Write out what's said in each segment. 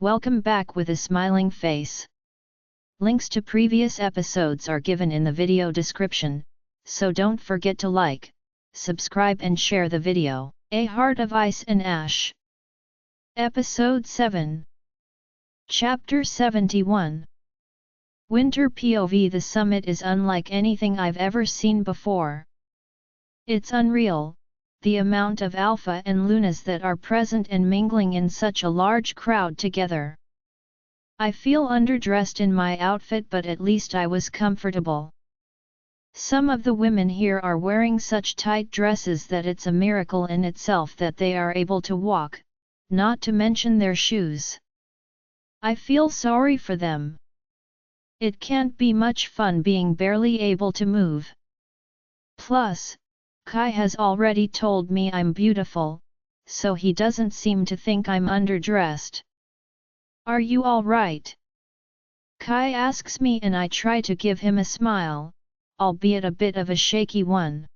Welcome back with a smiling face. Links to previous episodes are given in the video description, so don't forget to like, subscribe and share the video. A Heart of Ice and Ash. Episode 7. Chapter 71. Winter POV. The summit is unlike anything I've ever seen before. It's unreal, the amount of Alpha and Lunas that are present and mingling in such a large crowd together. I feel underdressed in my outfit, but at least I was comfortable. Some of the women here are wearing such tight dresses that it's a miracle in itself that they are able to walk, not to mention their shoes. I feel sorry for them. It can't be much fun being barely able to move. Plus, Kai has already told me I'm beautiful, so he doesn't seem to think I'm underdressed. Are you all right? Kai asks me and I try to give him a smile, albeit a bit of a shaky one.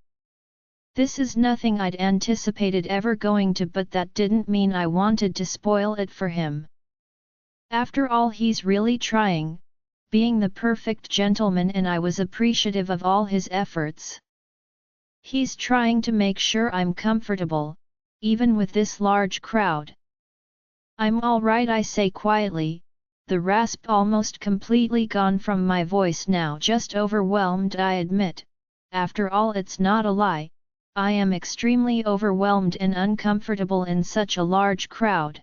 This is nothing I'd anticipated ever going to, but that didn't mean I wanted to spoil it for him. After all, he's really trying, being the perfect gentleman, and I was appreciative of all his efforts. He's trying to make sure I'm comfortable, even with this large crowd. I'm all right, I say quietly, the rasp almost completely gone from my voice now. Just overwhelmed, I admit. After all, it's not a lie, I am extremely overwhelmed and uncomfortable in such a large crowd.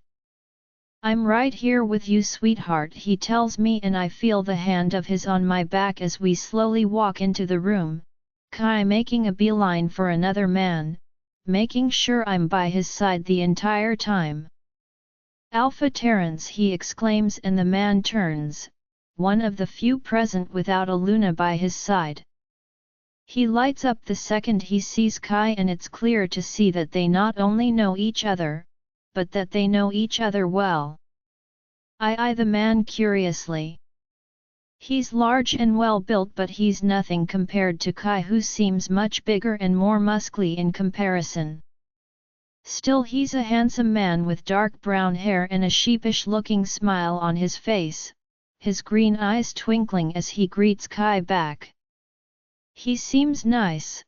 I'm right here with you, sweetheart, he tells me, and I feel the hand of his on my back as we slowly walk into the room, Kai making a beeline for another man, making sure I'm by his side the entire time. Alpha Terrence, he exclaims, and the man turns, one of the few present without a Luna by his side. He lights up the second he sees Kai, and it's clear to see that they not only know each other, but that they know each other well. I eye the man curiously. He's large and well built, but he's nothing compared to Kai, who seems much bigger and more muscly in comparison. Still, he's a handsome man with dark brown hair and a sheepish-looking smile on his face, his green eyes twinkling as he greets Kai back. He seems nice.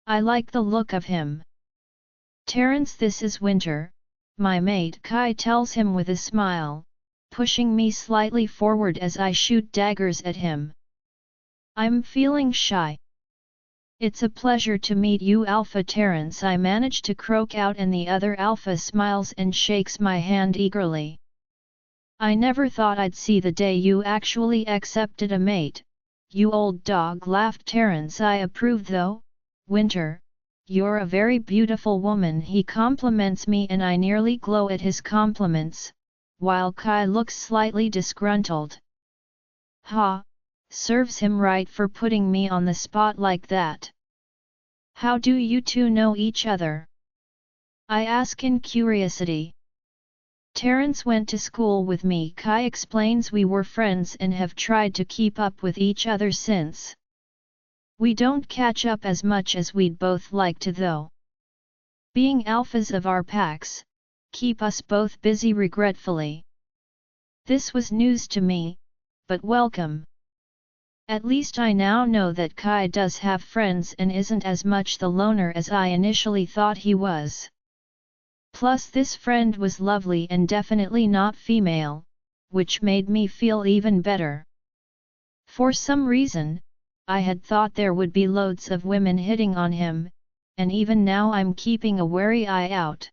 I like the look of him. Terrence, this is Winter, my mate, Kai tells him with a smile, pushing me slightly forward as I shoot daggers at him. I'm feeling shy. It's a pleasure to meet you, Alpha Terrence, I manage to croak out, and the other Alpha smiles and shakes my hand eagerly. I never thought I'd see the day you actually accepted a mate, you old dog, laughed Terrence. I approve though. Winter, you're a very beautiful woman, he compliments me, and I nearly glow at his compliments, while Kai looks slightly disgruntled. Ha! Serves him right for putting me on the spot like that. How do you two know each other? I ask in curiosity. Terrence went to school with me, Kai explains. We were friends and have tried to keep up with each other since. We don't catch up as much as we'd both like to though. Being alphas of our packs, keep us both busy regretfully. This was news to me, but welcome. At least I now know that Kai does have friends and isn't as much the loner as I initially thought he was. Plus, this friend was lovely and definitely not female, which made me feel even better. For some reason, I had thought there would be loads of women hitting on him, and even now I'm keeping a wary eye out.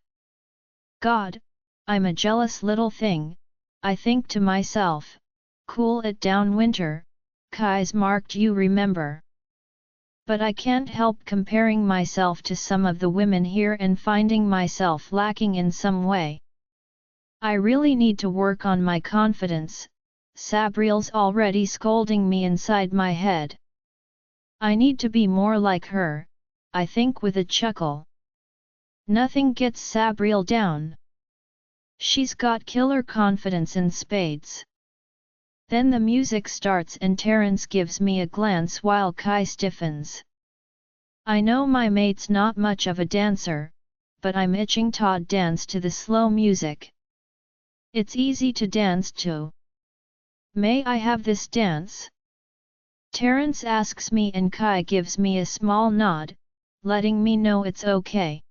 God, I'm a jealous little thing, I think to myself. Cool it down, Winter, Kai's marked, you remember. But I can't help comparing myself to some of the women here and finding myself lacking in some way. I really need to work on my confidence. Sabriel's already scolding me inside my head. I need to be more like her, I think with a chuckle. Nothing gets Sabriel down. She's got killer confidence in spades. Then the music starts and Terrence gives me a glance while Kai stiffens. I know my mate's not much of a dancer, but I'm itching to dance to the slow music. It's easy to dance to. May I have this dance? Terence asks me and Kai gives me a small nod, letting me know it's okay.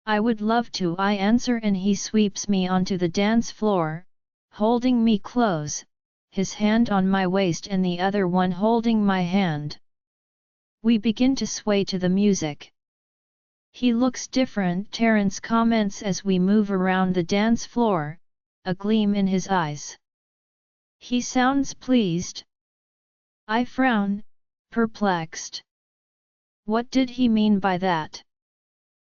I would love to, I answer, and he sweeps me onto the dance floor, holding me close, his hand on my waist and the other one holding my hand. We begin to sway to the music. He looks different, Terence comments as we move around the dance floor, a gleam in his eyes. He sounds pleased. I frown, perplexed. What did he mean by that?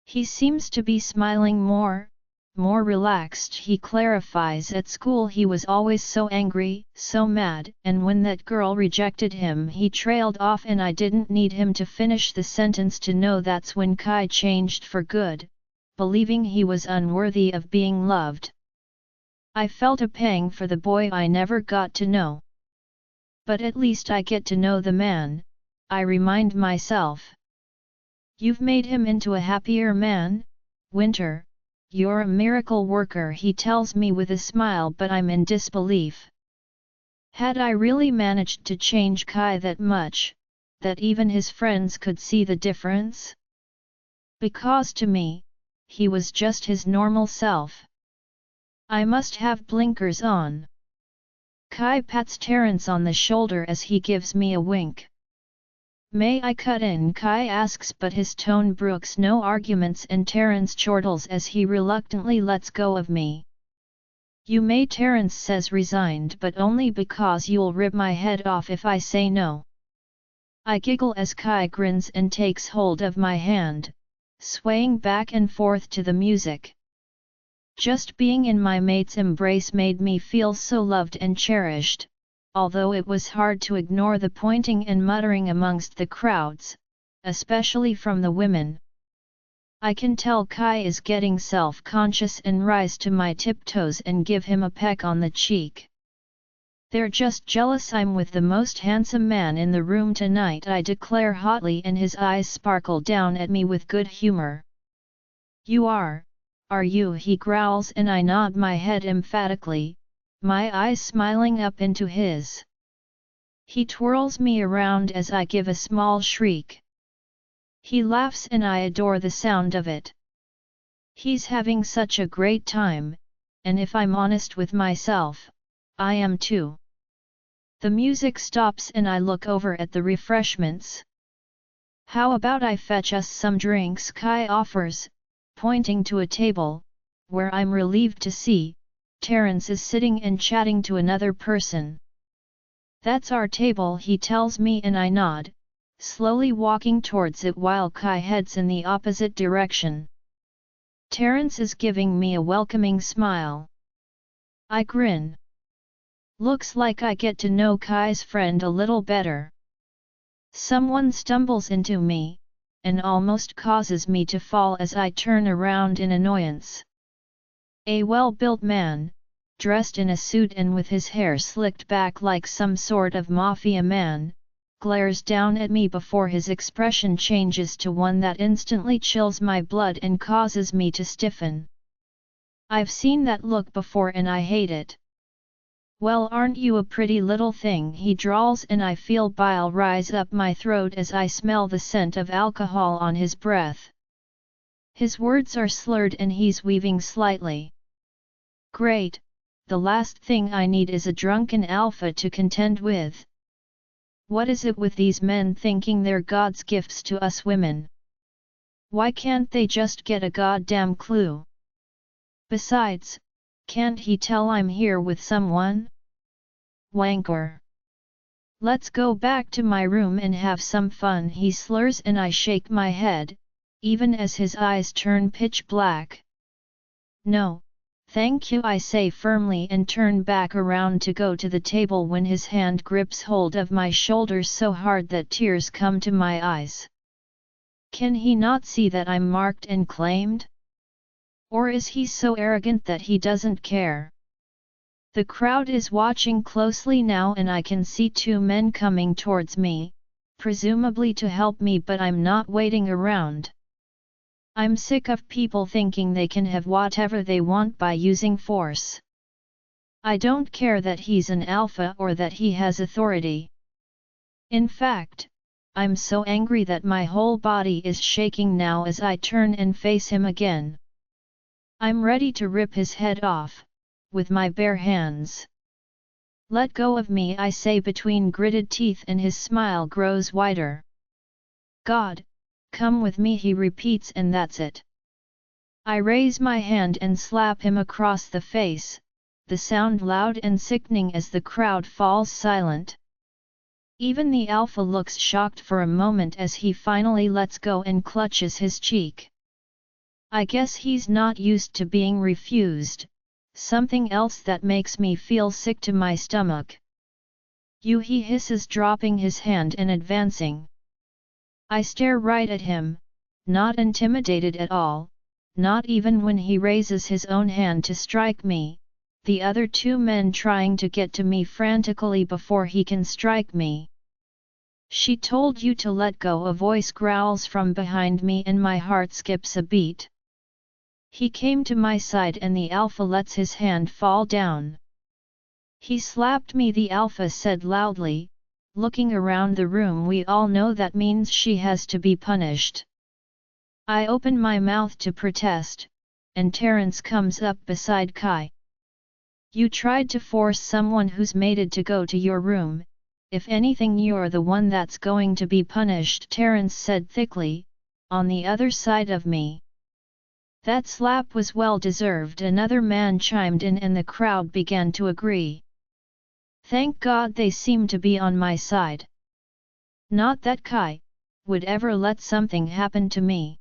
He seems to be smiling more relaxed. He clarifies, at school he was always so angry, so mad, and when that girl rejected him he trailed off, and I didn't need him to finish the sentence to know that's when Kai changed for good, believing he was unworthy of being loved. I felt a pang for the boy I never got to know. But at least I get to know the man, I remind myself. You've made him into a happier man, Winter. You're a miracle worker, he tells me with a smile, but I'm in disbelief. Had I really managed to change Kai that much, that even his friends could see the difference? Because to me, he was just his normal self. I must have blinkers on. Kai pats Terence on the shoulder as he gives me a wink. May I cut in? Kai asks, but his tone brooks no arguments and Terence chortles as he reluctantly lets go of me. You may, Terence says, resigned, but only because you'll rip my head off if I say no. I giggle as Kai grins and takes hold of my hand, swaying back and forth to the music. Just being in my mate's embrace made me feel so loved and cherished, although it was hard to ignore the pointing and muttering amongst the crowds, especially from the women. I can tell Kai is getting self-conscious and rise to my tiptoes and give him a peck on the cheek. They're just jealous I'm with the most handsome man in the room tonight, I declare hotly, and his eyes sparkle down at me with good humor. You are you? He growls, and I nod my head emphatically, my eyes smiling up into his. He twirls me around as I give a small shriek. He laughs and I adore the sound of it. He's having such a great time, and if I'm honest with myself, I am too. The music stops and I look over at the refreshments. How about I fetch us some drinks? Kai offers, pointing to a table, where I'm relieved to see Terence is sitting and chatting to another person. That's our table, he tells me, and I nod, slowly walking towards it while Kai heads in the opposite direction. Terence is giving me a welcoming smile. I grin. Looks like I get to know Kai's friend a little better. Someone stumbles into me, and almost causes me to fall as I turn around in annoyance. A well-built man, dressed in a suit and with his hair slicked back like some sort of mafia man, glares down at me before his expression changes to one that instantly chills my blood and causes me to stiffen. I've seen that look before and I hate it. Well, aren't you a pretty little thing? He drawls, and I feel bile rise up my throat as I smell the scent of alcohol on his breath. His words are slurred and he's weaving slightly. Great, the last thing I need is a drunken alpha to contend with. What is it with these men thinking they're God's gifts to us women? Why can't they just get a goddamn clue? Besides, can't he tell I'm here with someone? Wanker. Let's go back to my room and have some fun, he slurs, and I shake my head, even as his eyes turn pitch black. No, thank you, I say firmly and turn back around to go to the table when his hand grips hold of my shoulders so hard that tears come to my eyes. Can he not see that I'm marked and claimed? Or is he so arrogant that he doesn't care? The crowd is watching closely now and I can see two men coming towards me, presumably to help me, but I'm not waiting around. I'm sick of people thinking they can have whatever they want by using force. I don't care that he's an alpha or that he has authority. In fact, I'm so angry that my whole body is shaking now as I turn and face him again. I'm ready to rip his head off, with my bare hands. Let go of me, I say between gritted teeth, and his smile grows wider. God, come with me, he repeats, and that's it. I raise my hand and slap him across the face, the sound loud and sickening as the crowd falls silent. Even the alpha looks shocked for a moment as he finally lets go and clutches his cheek. I guess he's not used to being refused, something else that makes me feel sick to my stomach. You, he hisses, dropping his hand and advancing. I stare right at him, not intimidated at all, not even when he raises his own hand to strike me, the other two men trying to get to me frantically before he can strike me. She told you to let go, a voice growls from behind me and my heart skips a beat. He came to my side and the alpha lets his hand fall down. He slapped me, the alpha said loudly, looking around the room. We all know that means she has to be punished. I open my mouth to protest, and Terence comes up beside Kai. You tried to force someone who's mated to go to your room. If anything, you're the one that's going to be punished, Terence said thickly, on the other side of me. That slap was well deserved, another man chimed in, and the crowd began to agree. Thank God they seem to be on my side. Not that Kai would ever let something happen to me.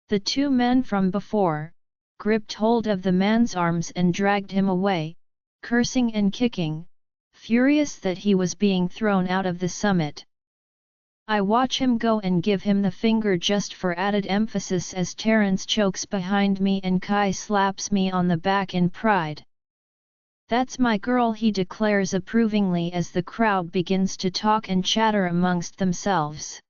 The two men from before gripped hold of the man's arms and dragged him away, cursing and kicking, furious that he was being thrown out of the summit. I watch him go and give him the finger just for added emphasis as Terence chokes behind me and Kai slaps me on the back in pride. That's my girl, he declares approvingly as the crowd begins to talk and chatter amongst themselves.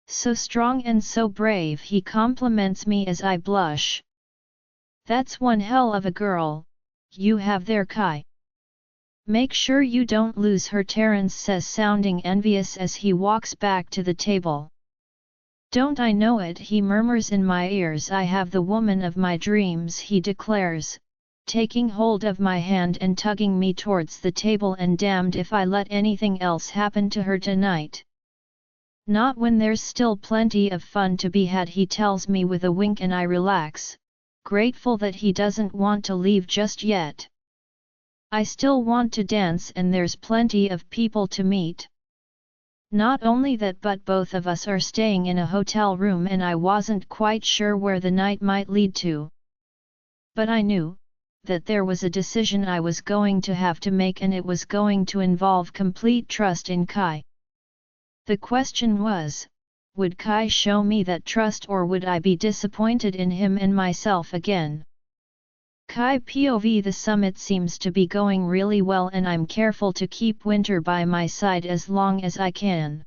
So strong and so brave, he compliments me as I blush. That's one hell of a girl you have there, Kai. Make sure you don't lose her, Terence says, sounding envious as he walks back to the table. Don't I know it, he murmurs in my ears. I have the woman of my dreams, he declares, taking hold of my hand and tugging me towards the table, and damned if I let anything else happen to her tonight. Not when there's still plenty of fun to be had, he tells me with a wink, and I relax, grateful that he doesn't want to leave just yet. I still want to dance and there's plenty of people to meet. Not only that, but both of us are staying in a hotel room and I wasn't quite sure where the night might lead to. But I knew that there was a decision I was going to have to make, and it was going to involve complete trust in Kai. The question was, would Kai show me that trust, or would I be disappointed in him and myself again? Kai POV, the summit seems to be going really well and I'm careful to keep Winter by my side as long as I can.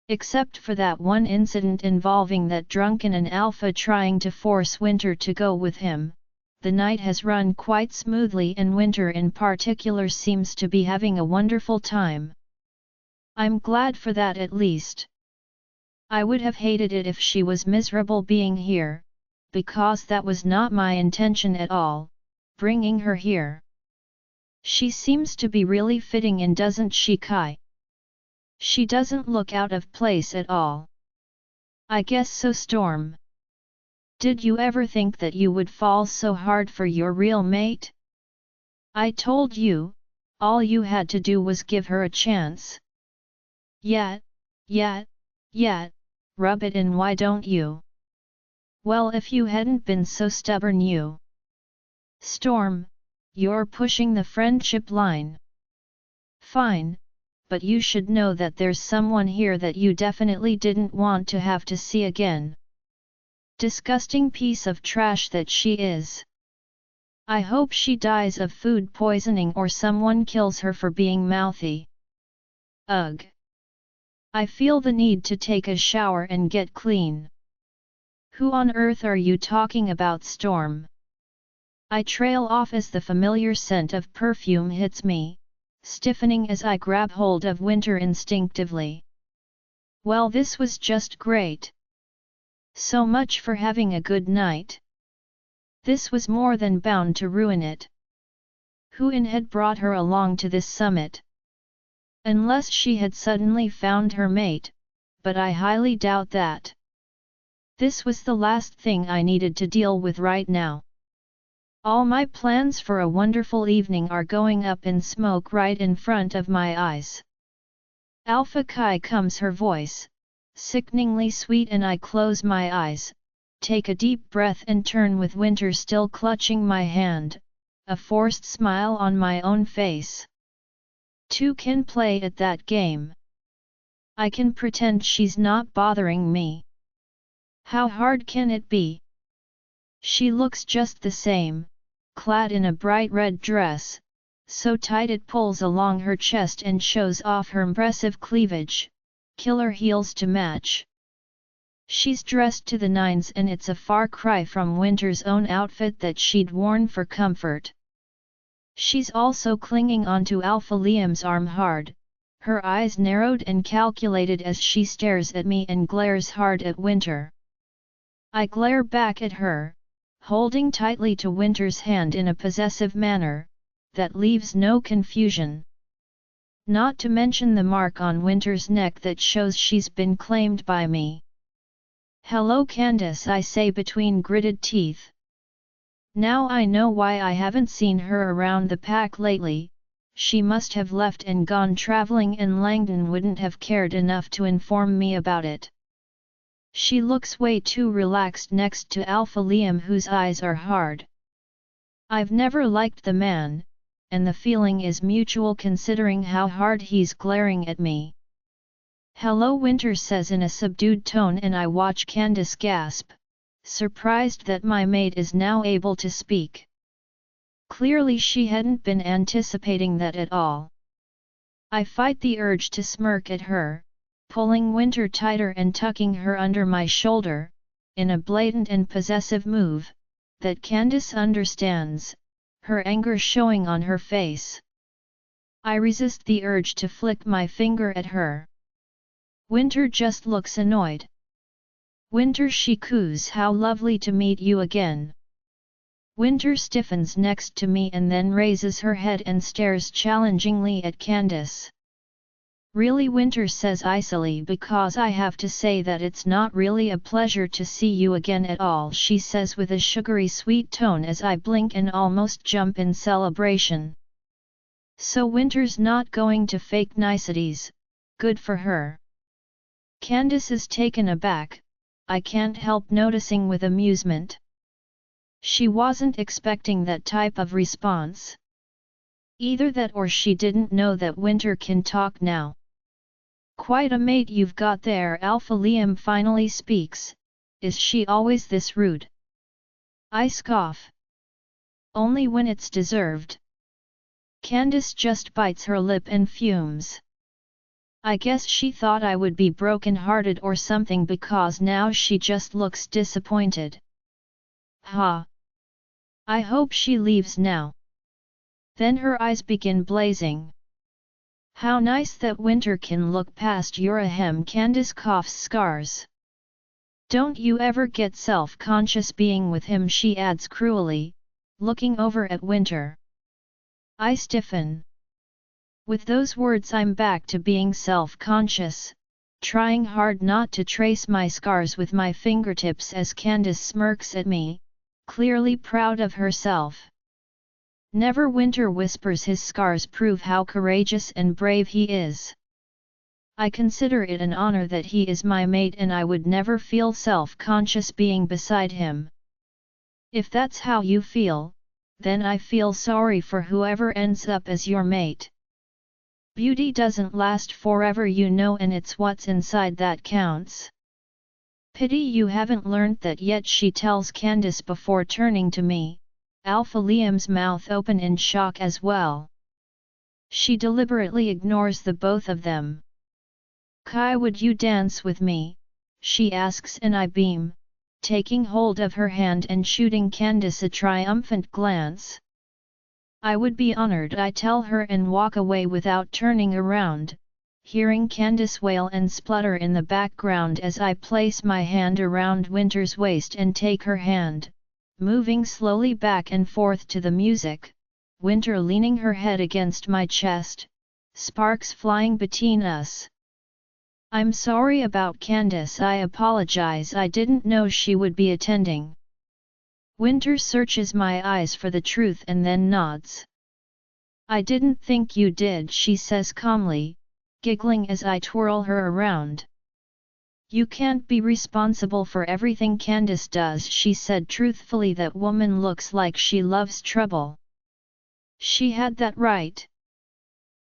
Except for that one incident involving that drunken and alpha trying to force Winter to go with him, the night has run quite smoothly and Winter in particular seems to be having a wonderful time. I'm glad for that, at least. I would have hated it if she was miserable being here, because that was not my intention at all, bringing her here. She seems to be really fitting in, doesn't she, Kai? She doesn't look out of place at all. I guess so, Storm. Did you ever think that you would fall so hard for your real mate? I told you, all you had to do was give her a chance. Yeah, rub it in, why don't you? Well, if you hadn't been so stubborn, you. Storm, you're pushing the friendship line. Fine, but you should know that there's someone here that you definitely didn't want to have to see again. Disgusting piece of trash that she is. I hope she dies of food poisoning or someone kills her for being mouthy. Ugh. I feel the need to take a shower and get clean. Who on earth are you talking about, Storm? I trail off as the familiar scent of perfume hits me, stiffening as I grab hold of Winter instinctively. Well, this was just great. So much for having a good night. This was more than bound to ruin it. Who had brought her along to this summit? Unless she had suddenly found her mate, but I highly doubt that. This was the last thing I needed to deal with right now. All my plans for a wonderful evening are going up in smoke right in front of my eyes. Alpha Kai, comes her voice, sickeningly sweet, and I close my eyes, take a deep breath and turn with Winter still clutching my hand, a forced smile on my own face. Two can play at that game. I can pretend she's not bothering me. How hard can it be? She looks just the same, clad in a bright red dress, so tight it pulls along her chest and shows off her impressive cleavage, killer heels to match. She's dressed to the nines, and it's a far cry from Winter's own outfit that she'd worn for comfort. She's also clinging onto Alpha Liam's arm hard, her eyes narrowed and calculated as she stares at me and glares hard at Winter. I glare back at her, holding tightly to Winter's hand in a possessive manner that leaves no confusion. Not to mention the mark on Winter's neck that shows she's been claimed by me. "Hello, Candice," I say between gritted teeth. Now I know why I haven't seen her around the pack lately. She must have left and gone traveling, and Langdon wouldn't have cared enough to inform me about it. She looks way too relaxed next to Alpha Liam, whose eyes are hard. I've never liked the man, and the feeling is mutual considering how hard he's glaring at me. "Hello," Winter says in a subdued tone, and I watch Candice gasp, surprised that my mate is now able to speak. Clearly she hadn't been anticipating that at all. I fight the urge to smirk at her, pulling Winter tighter and tucking her under my shoulder, in a blatant and possessive move that Candice understands, her anger showing on her face. I resist the urge to flick my finger at her. Winter just looks annoyed. "Winter," she coos, "how lovely to meet you again." Winter stiffens next to me and then raises her head and stares challengingly at Candice. "Really," Winter says icily, "because I have to say that it's not really a pleasure to see you again at all," she says with a sugary sweet tone as I blink and almost jump in celebration. So Winter's not going to fake niceties, good for her. Candice is taken aback, I can't help noticing with amusement. She wasn't expecting that type of response. Either that or she didn't know that Winter can talk now. "Quite a mate you've got there," Alpha Liam finally speaks. "Is she always this rude?" I scoff. "Only when it's deserved." Candice just bites her lip and fumes. I guess she thought I would be broken-hearted or something, because now she just looks disappointed. Ha! I hope she leaves now. Then her eyes begin blazing. "How nice that Winter can look past your ahem." Candice coughs scars. "Don't you ever get self-conscious being with him?" she adds cruelly, looking over at Winter. I stiffen. With those words I'm back to being self-conscious, trying hard not to trace my scars with my fingertips as Candice smirks at me, clearly proud of herself. "Never." Winter whispers, "his scars prove how courageous and brave he is. I consider it an honor that he is my mate, and I would never feel self-conscious being beside him." "If that's how you feel, then I feel sorry for whoever ends up as your mate. Beauty doesn't last forever, you know, and it's what's inside that counts. Pity you haven't learnt that yet," she tells Candice before turning to me, Alpha Liam's mouth open in shock as well. She deliberately ignores the both of them. "Kai, would you dance with me?" she asks, and I beam, taking hold of her hand and shooting Candice a triumphant glance. I would be honored, I tell her and walk away without turning around, hearing Candice wail and splutter in the background as I place my hand around Winter's waist and take her hand, moving slowly back and forth to the music, Winter leaning her head against my chest, sparks flying between us. I'm sorry about Candice, I apologize, I didn't know she would be attending. Winter searches my eyes for the truth and then nods. I didn't think you did, she says calmly, giggling as I twirl her around. You can't be responsible for everything Candice does, she said truthfully. That woman looks like she loves trouble. She had that right.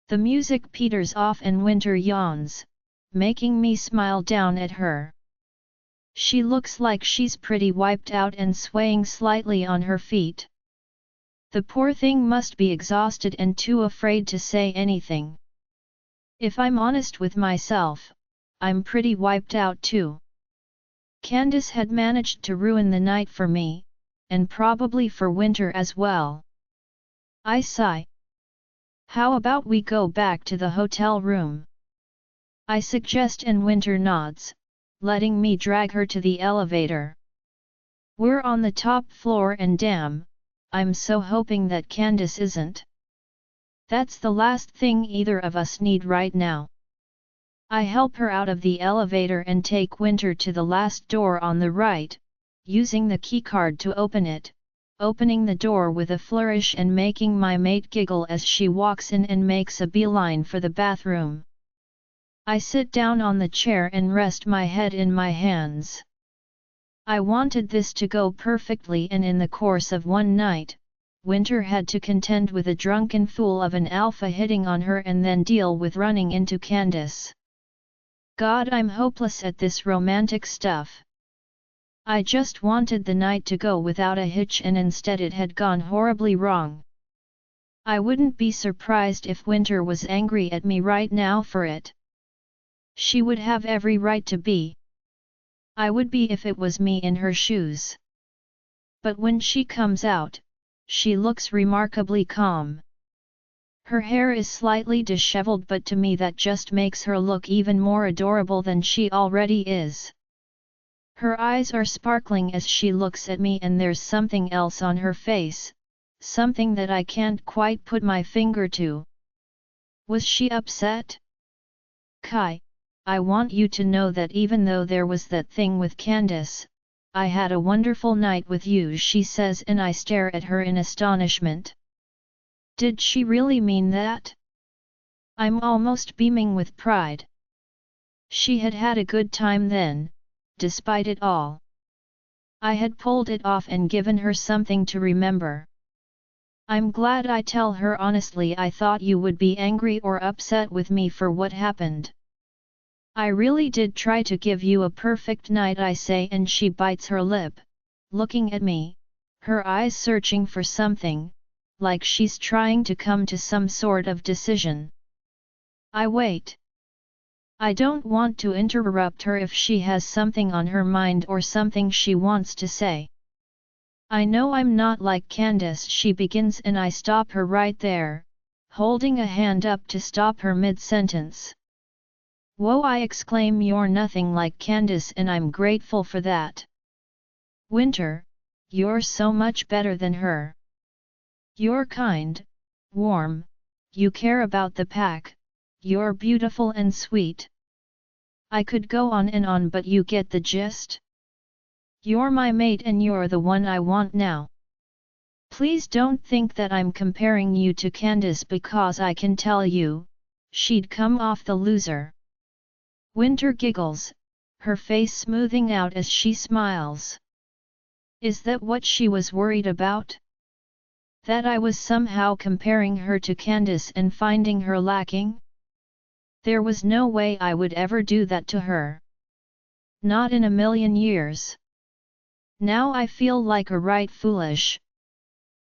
The music peters off and Winter yawns, making me smile down at her. She looks like she's pretty wiped out and swaying slightly on her feet. The poor thing must be exhausted and too afraid to say anything. If I'm honest with myself, I'm pretty wiped out too. Candice had managed to ruin the night for me, and probably for Winter as well. I sigh. How about we go back to the hotel room? I suggest and Winter nods, letting me drag her to the elevator. We're on the top floor and damn, I'm so hoping that Candice isn't. That's the last thing either of us need right now. I help her out of the elevator and take Winter to the last door on the right, using the keycard to open it, opening the door with a flourish and making my mate giggle as she walks in and makes a beeline for the bathroom. I sit down on the chair and rest my head in my hands. I wanted this to go perfectly, and in the course of one night, Winter had to contend with a drunken fool of an alpha hitting on her and then deal with running into Candice. God, I'm hopeless at this romantic stuff. I just wanted the night to go without a hitch, and instead it had gone horribly wrong. I wouldn't be surprised if Winter was angry at me right now for it. She would have every right to be. I would be if it was me in her shoes. But when she comes out, she looks remarkably calm. Her hair is slightly disheveled, but to me that just makes her look even more adorable than she already is. Her eyes are sparkling as she looks at me, and there's something else on her face, something that I can't quite put my finger to. Was she upset? Kai, I want you to know that even though there was that thing with Candice, I had a wonderful night with you, she says, and I stare at her in astonishment. Did she really mean that? I'm almost beaming with pride. She had had a good time then, despite it all. I had pulled it off and given her something to remember. I'm glad. I tell her honestly, I thought you would be angry or upset with me for what happened. I really did try to give you a perfect night, I say, and she bites her lip, looking at me, her eyes searching for something, like she's trying to come to some sort of decision. I wait. I don't want to interrupt her if she has something on her mind or something she wants to say. I know I'm not like Candice, she begins, and I stop her right there, holding a hand up to stop her mid-sentence. Whoa, I exclaim, you're nothing like Candice, and I'm grateful for that. Winter, you're so much better than her. You're kind, warm, you care about the pack, you're beautiful and sweet. I could go on and on, but you get the gist? You're my mate and you're the one I want now. Please don't think that I'm comparing you to Candice, because I can tell you, she'd come off the loser. Winter giggles, her face smoothing out as she smiles. Is that what she was worried about? That I was somehow comparing her to Candice and finding her lacking? There was no way I would ever do that to her. Not in a million years. Now I feel like a right foolish.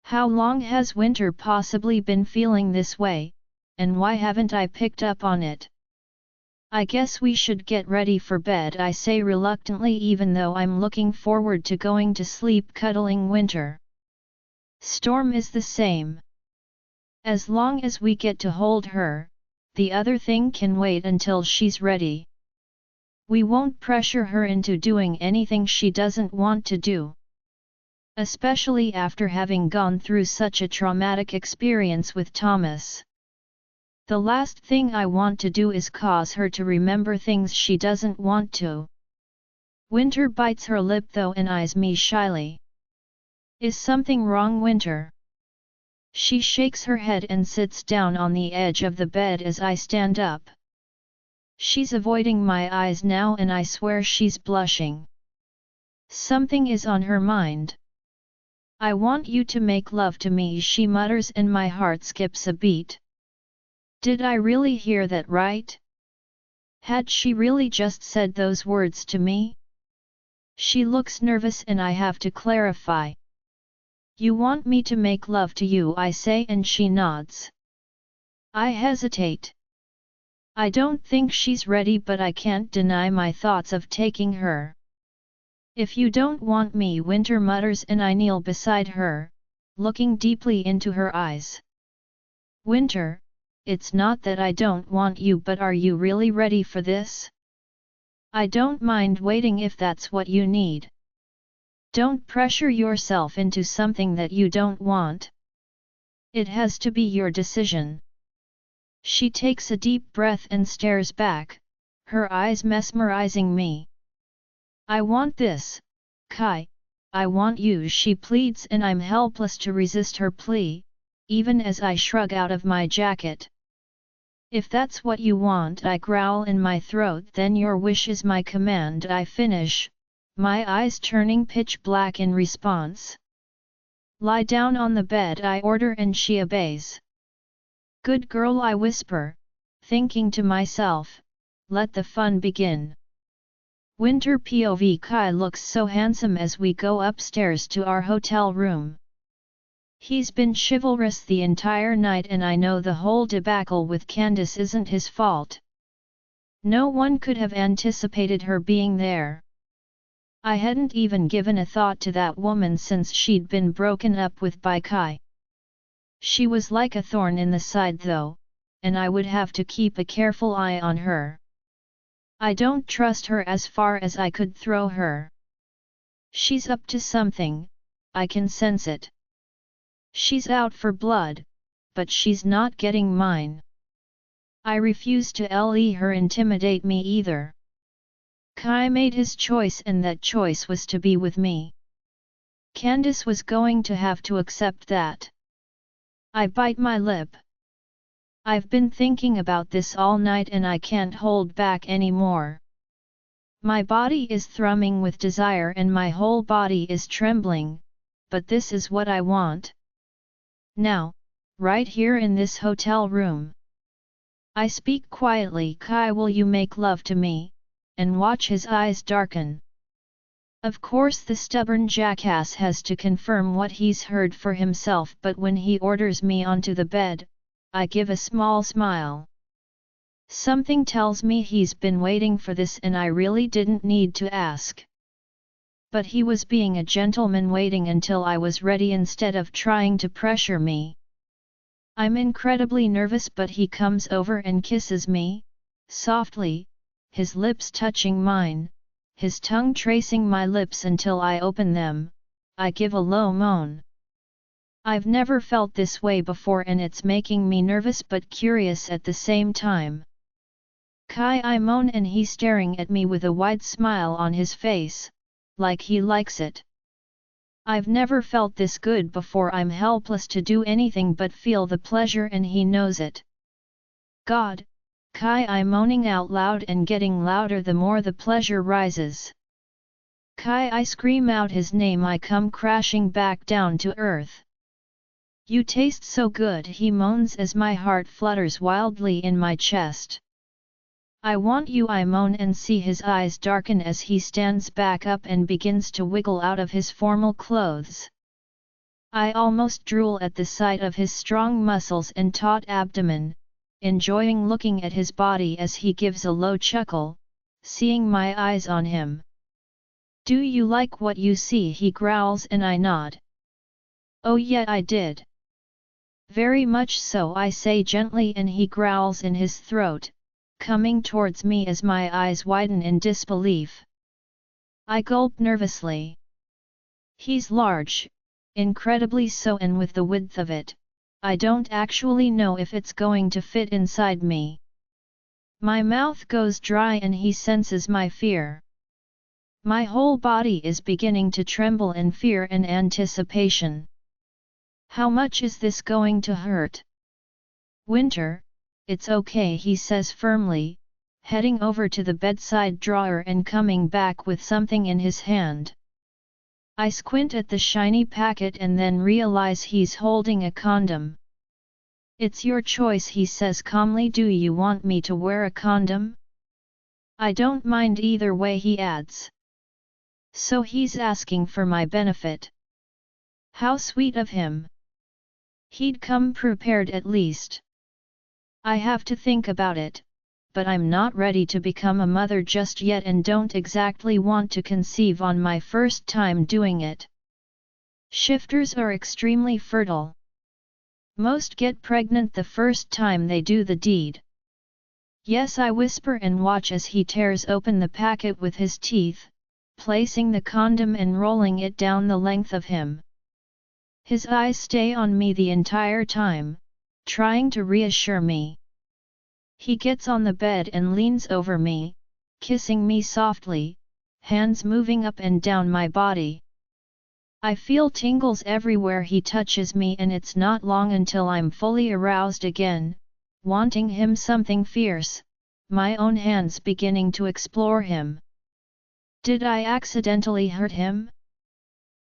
How long has Winter possibly been feeling this way, and why haven't I picked up on it? I guess we should get ready for bed, I say reluctantly, even though I'm looking forward to going to sleep cuddling Winter. Storm is the same. As long as we get to hold her, the other thing can wait until she's ready. We won't pressure her into doing anything she doesn't want to do. Especially after having gone through such a traumatic experience with Thomas. The last thing I want to do is cause her to remember things she doesn't want to. Winter bites her lip though and eyes me shyly. Is something wrong, Winter? She shakes her head and sits down on the edge of the bed as I stand up. She's avoiding my eyes now and I swear she's blushing. Something is on her mind. I want you to make love to me, she mutters, and my heart skips a beat. Did I really hear that right? Had she really just said those words to me? She looks nervous and I have to clarify. You want me to make love to you, I say, and she nods. I hesitate. I don't think she's ready, but I can't deny my thoughts of taking her. If you don't want me, Winter mutters, and I kneel beside her, looking deeply into her eyes. Winter, it's not that I don't want you, but are you really ready for this? I don't mind waiting if that's what you need. Don't pressure yourself into something that you don't want. It has to be your decision. She takes a deep breath and stares back, her eyes mesmerizing me. I want this, Kai, I want you, she pleads, and I'm helpless to resist her plea, even as I shrug out of my jacket. If that's what you want, I growl in my throat, then your wish is my command, I finish, my eyes turning pitch black in response. Lie down on the bed, I order, and she obeys. Good girl, I whisper, thinking to myself, let the fun begin. Winter POV. Kai looks so handsome as we go upstairs to our hotel room. He's been chivalrous the entire night, and I know the whole debacle with Candice isn't his fault. No one could have anticipated her being there. I hadn't even given a thought to that woman since she'd been broken up with by Kai. She was like a thorn in the side though, and I would have to keep a careful eye on her. I don't trust her as far as I could throw her. She's up to something, I can sense it. She's out for blood, but she's not getting mine. I refuse to let her intimidate me either. Kai made his choice, and that choice was to be with me. Candice was going to have to accept that. I bite my lip. I've been thinking about this all night and I can't hold back anymore. My body is thrumming with desire and my whole body is trembling, but this is what I want. Now, right here in this hotel room. I speak quietly, Kai, will you make love to me? And watch his eyes darken. Of course the stubborn jackass has to confirm what he's heard for himself, but when he orders me onto the bed, I give a small smile. Something tells me he's been waiting for this and I really didn't need to ask. But he was being a gentleman, waiting until I was ready instead of trying to pressure me. I'm incredibly nervous, but he comes over and kisses me, softly, his lips touching mine, his tongue tracing my lips until I open them. I give a low moan. I've never felt this way before and it's making me nervous but curious at the same time. Kai, I moan, and he's staring at me with a wide smile on his face, like he likes it. I've never felt this good before. I'm helpless to do anything but feel the pleasure, and he knows it. God, Kai, I'm moaning out loud and getting louder the more the pleasure rises. Kai, I scream out his name. I come crashing back down to earth. You taste so good, he moans as my heart flutters wildly in my chest. I want you, I moan, and see his eyes darken as he stands back up and begins to wiggle out of his formal clothes. I almost drool at the sight of his strong muscles and taut abdomen. enjoying looking at his body as he gives a low chuckle, seeing my eyes on him. "Do you like what you see?" he growls, and I nod. "Oh yeah, I did. Very much so," I say gently, and he growls in his throat, coming towards me as my eyes widen in disbelief. I gulp nervously. He's large, incredibly so, and with the width of it, I don't actually know if it's going to fit inside me. My mouth goes dry and he senses my fear. My whole body is beginning to tremble in fear and anticipation. "How much is this going to hurt?" "Winter, it's okay," he says firmly, heading over to the bedside drawer and coming back with something in his hand. I squint at the shiny packet and then realize he's holding a condom. "It's your choice," he says calmly. "Do you want me to wear a condom?" "I don't mind either way," he adds. So he's asking for my benefit. How sweet of him. He'd come prepared at least. I have to think about it, but I'm not ready to become a mother just yet and don't exactly want to conceive on my first time doing it. Shifters are extremely fertile. Most get pregnant the first time they do the deed. "Yes," I whisper and watch as he tears open the packet with his teeth, placing the condom and rolling it down the length of him. His eyes stay on me the entire time, trying to reassure me. He gets on the bed and leans over me, kissing me softly, hands moving up and down my body. I feel tingles everywhere he touches me, and it's not long until I'm fully aroused again, wanting him something fierce, my own hands beginning to explore him. Did I accidentally hurt him?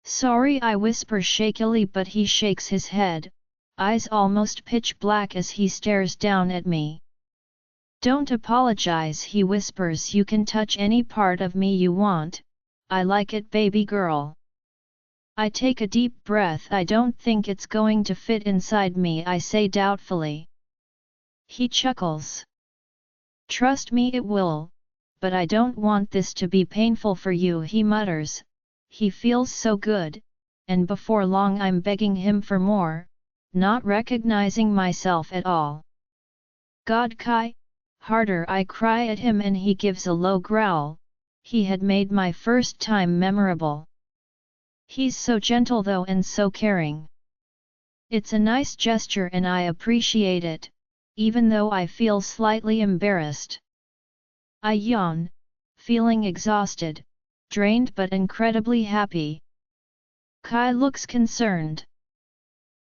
"Sorry," I whisper shakily, but he shakes his head, eyes almost pitch black as he stares down at me. "Don't apologize," he whispers. "You can touch any part of me you want, I like it, baby girl." I take a deep breath. "I don't think it's going to fit inside me," I say doubtfully. He chuckles. "Trust me, it will, but I don't want this to be painful for you," he mutters. He feels so good, and before long I'm begging him for more, not recognizing myself at all. "God, Kai, harder!" I cry at him, and he gives a low growl. He had made my first time memorable. He's so gentle though, and so caring. It's a nice gesture and I appreciate it, even though I feel slightly embarrassed. I yawn, feeling exhausted, drained but incredibly happy. Kai looks concerned.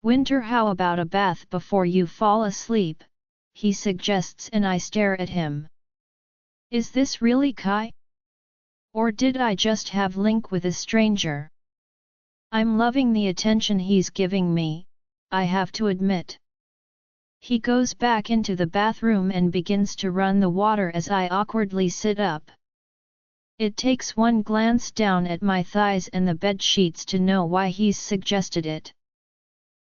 "Winter, how about a bath before you fall asleep?" he suggests, and I stare at him. Is this really Kai? Or did I just have link with a stranger? I'm loving the attention he's giving me, I have to admit. He goes back into the bathroom and begins to run the water as I awkwardly sit up. It takes one glance down at my thighs and the bed sheets to know why he's suggested it.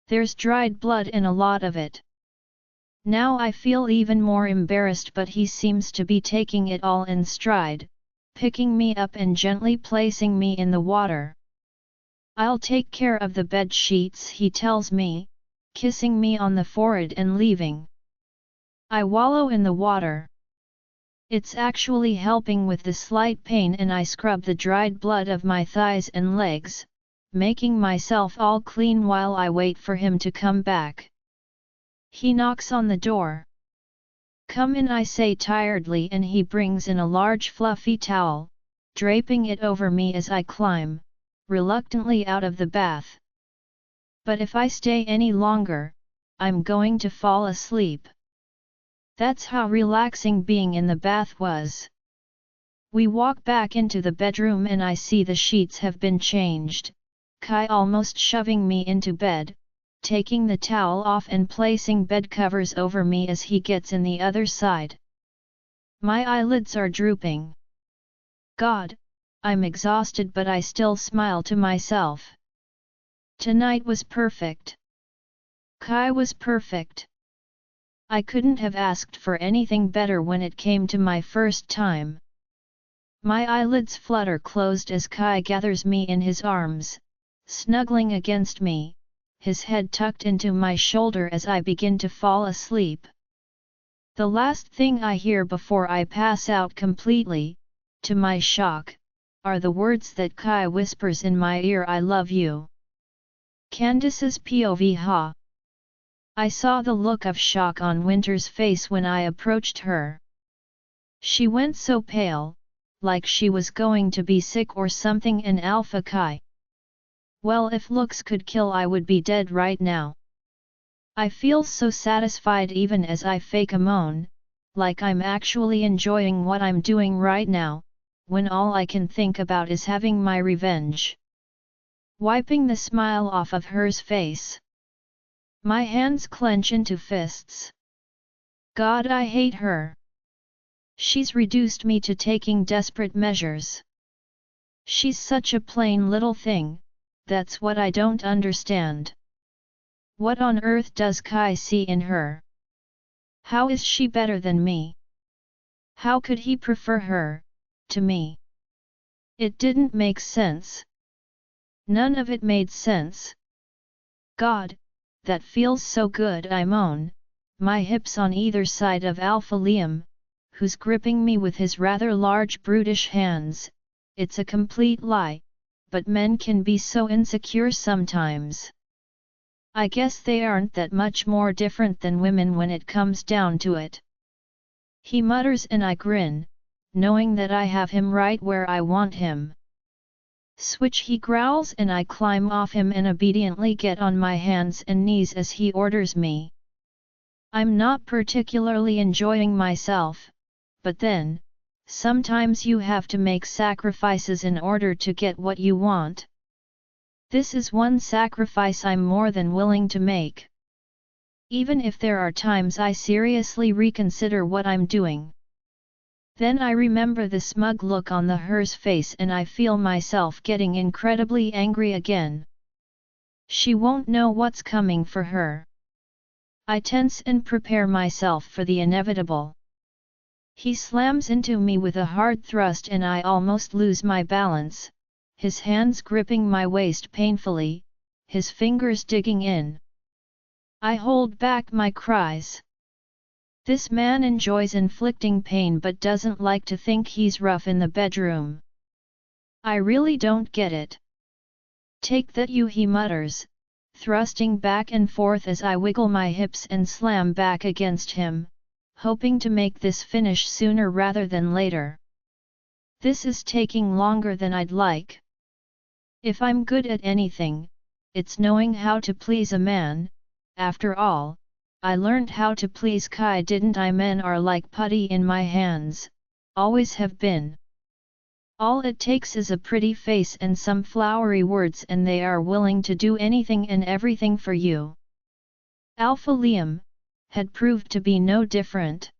There's dried blood and a lot of it. Now I feel even more embarrassed, but he seems to be taking it all in stride, picking me up and gently placing me in the water. "I'll take care of the bed sheets," he tells me, kissing me on the forehead and leaving. I wallow in the water. It's actually helping with the slight pain, and I scrub the dried blood of my thighs and legs, making myself all clean while I wait for him to come back. He knocks on the door. "Come in," I say tiredly, and he brings in a large fluffy towel, draping it over me as I climb, reluctantly, out of the bath. But if I stay any longer, I'm going to fall asleep. That's how relaxing being in the bath was. We walk back into the bedroom and I see the sheets have been changed, Kai almost shoving me into bed, taking the towel off and placing bed covers over me as he gets in the other side. My eyelids are drooping. God, I'm exhausted, but I still smile to myself. Tonight was perfect. Kai was perfect. I couldn't have asked for anything better when it came to my first time. My eyelids flutter closed as Kai gathers me in his arms, snuggling against me, his head tucked into my shoulder as I begin to fall asleep. The last thing I hear before I pass out completely, to my shock, are the words that Kai whispers in my ear, "I love you." Candice's POV. Ha! I saw the look of shock on Winter's face when I approached her. She went so pale, like she was going to be sick or something, and Alpha Kai. Well, if looks could kill, I would be dead right now. I feel so satisfied even as I fake a moan, like I'm actually enjoying what I'm doing right now, when all I can think about is having my revenge. Wiping the smile off of her's face. My hands clench into fists. God, I hate her. She's reduced me to taking desperate measures. She's such a plain little thing, that's what I don't understand. What on earth does Kai see in her? How is she better than me? How could he prefer her, to me? It didn't make sense. None of it made sense. God, that feels so good, I moan, my hips on either side of Alpha Liam, who's gripping me with his rather large brutish hands. It's a complete lie, but men can be so insecure sometimes. I guess they aren't that much more different than women when it comes down to it. He mutters and I grin, knowing that I have him right where I want him. Switch, he growls, and I climb off him and obediently get on my hands and knees as he orders me. I'm not particularly enjoying myself, but then, sometimes you have to make sacrifices in order to get what you want. This is one sacrifice I'm more than willing to make. Even if there are times I seriously reconsider what I'm doing. Then I remember the smug look on her's face and I feel myself getting incredibly angry again. She won't know what's coming for her. I tense and prepare myself for the inevitable. He slams into me with a hard thrust and I almost lose my balance, his hands gripping my waist painfully, his fingers digging in. I hold back my cries. This man enjoys inflicting pain but doesn't like to think he's rough in the bedroom. I really don't get it. Take that, you, he mutters, thrusting back and forth as I wiggle my hips and slam back against him, hoping to make this finish sooner rather than later. This is taking longer than I'd like. If I'm good at anything, it's knowing how to please a man. After all, I learned how to please Kai, didn't I? Men are like putty in my hands, always have been. All it takes is a pretty face and some flowery words and they are willing to do anything and everything for you. Alpha Liam had proved to be no different.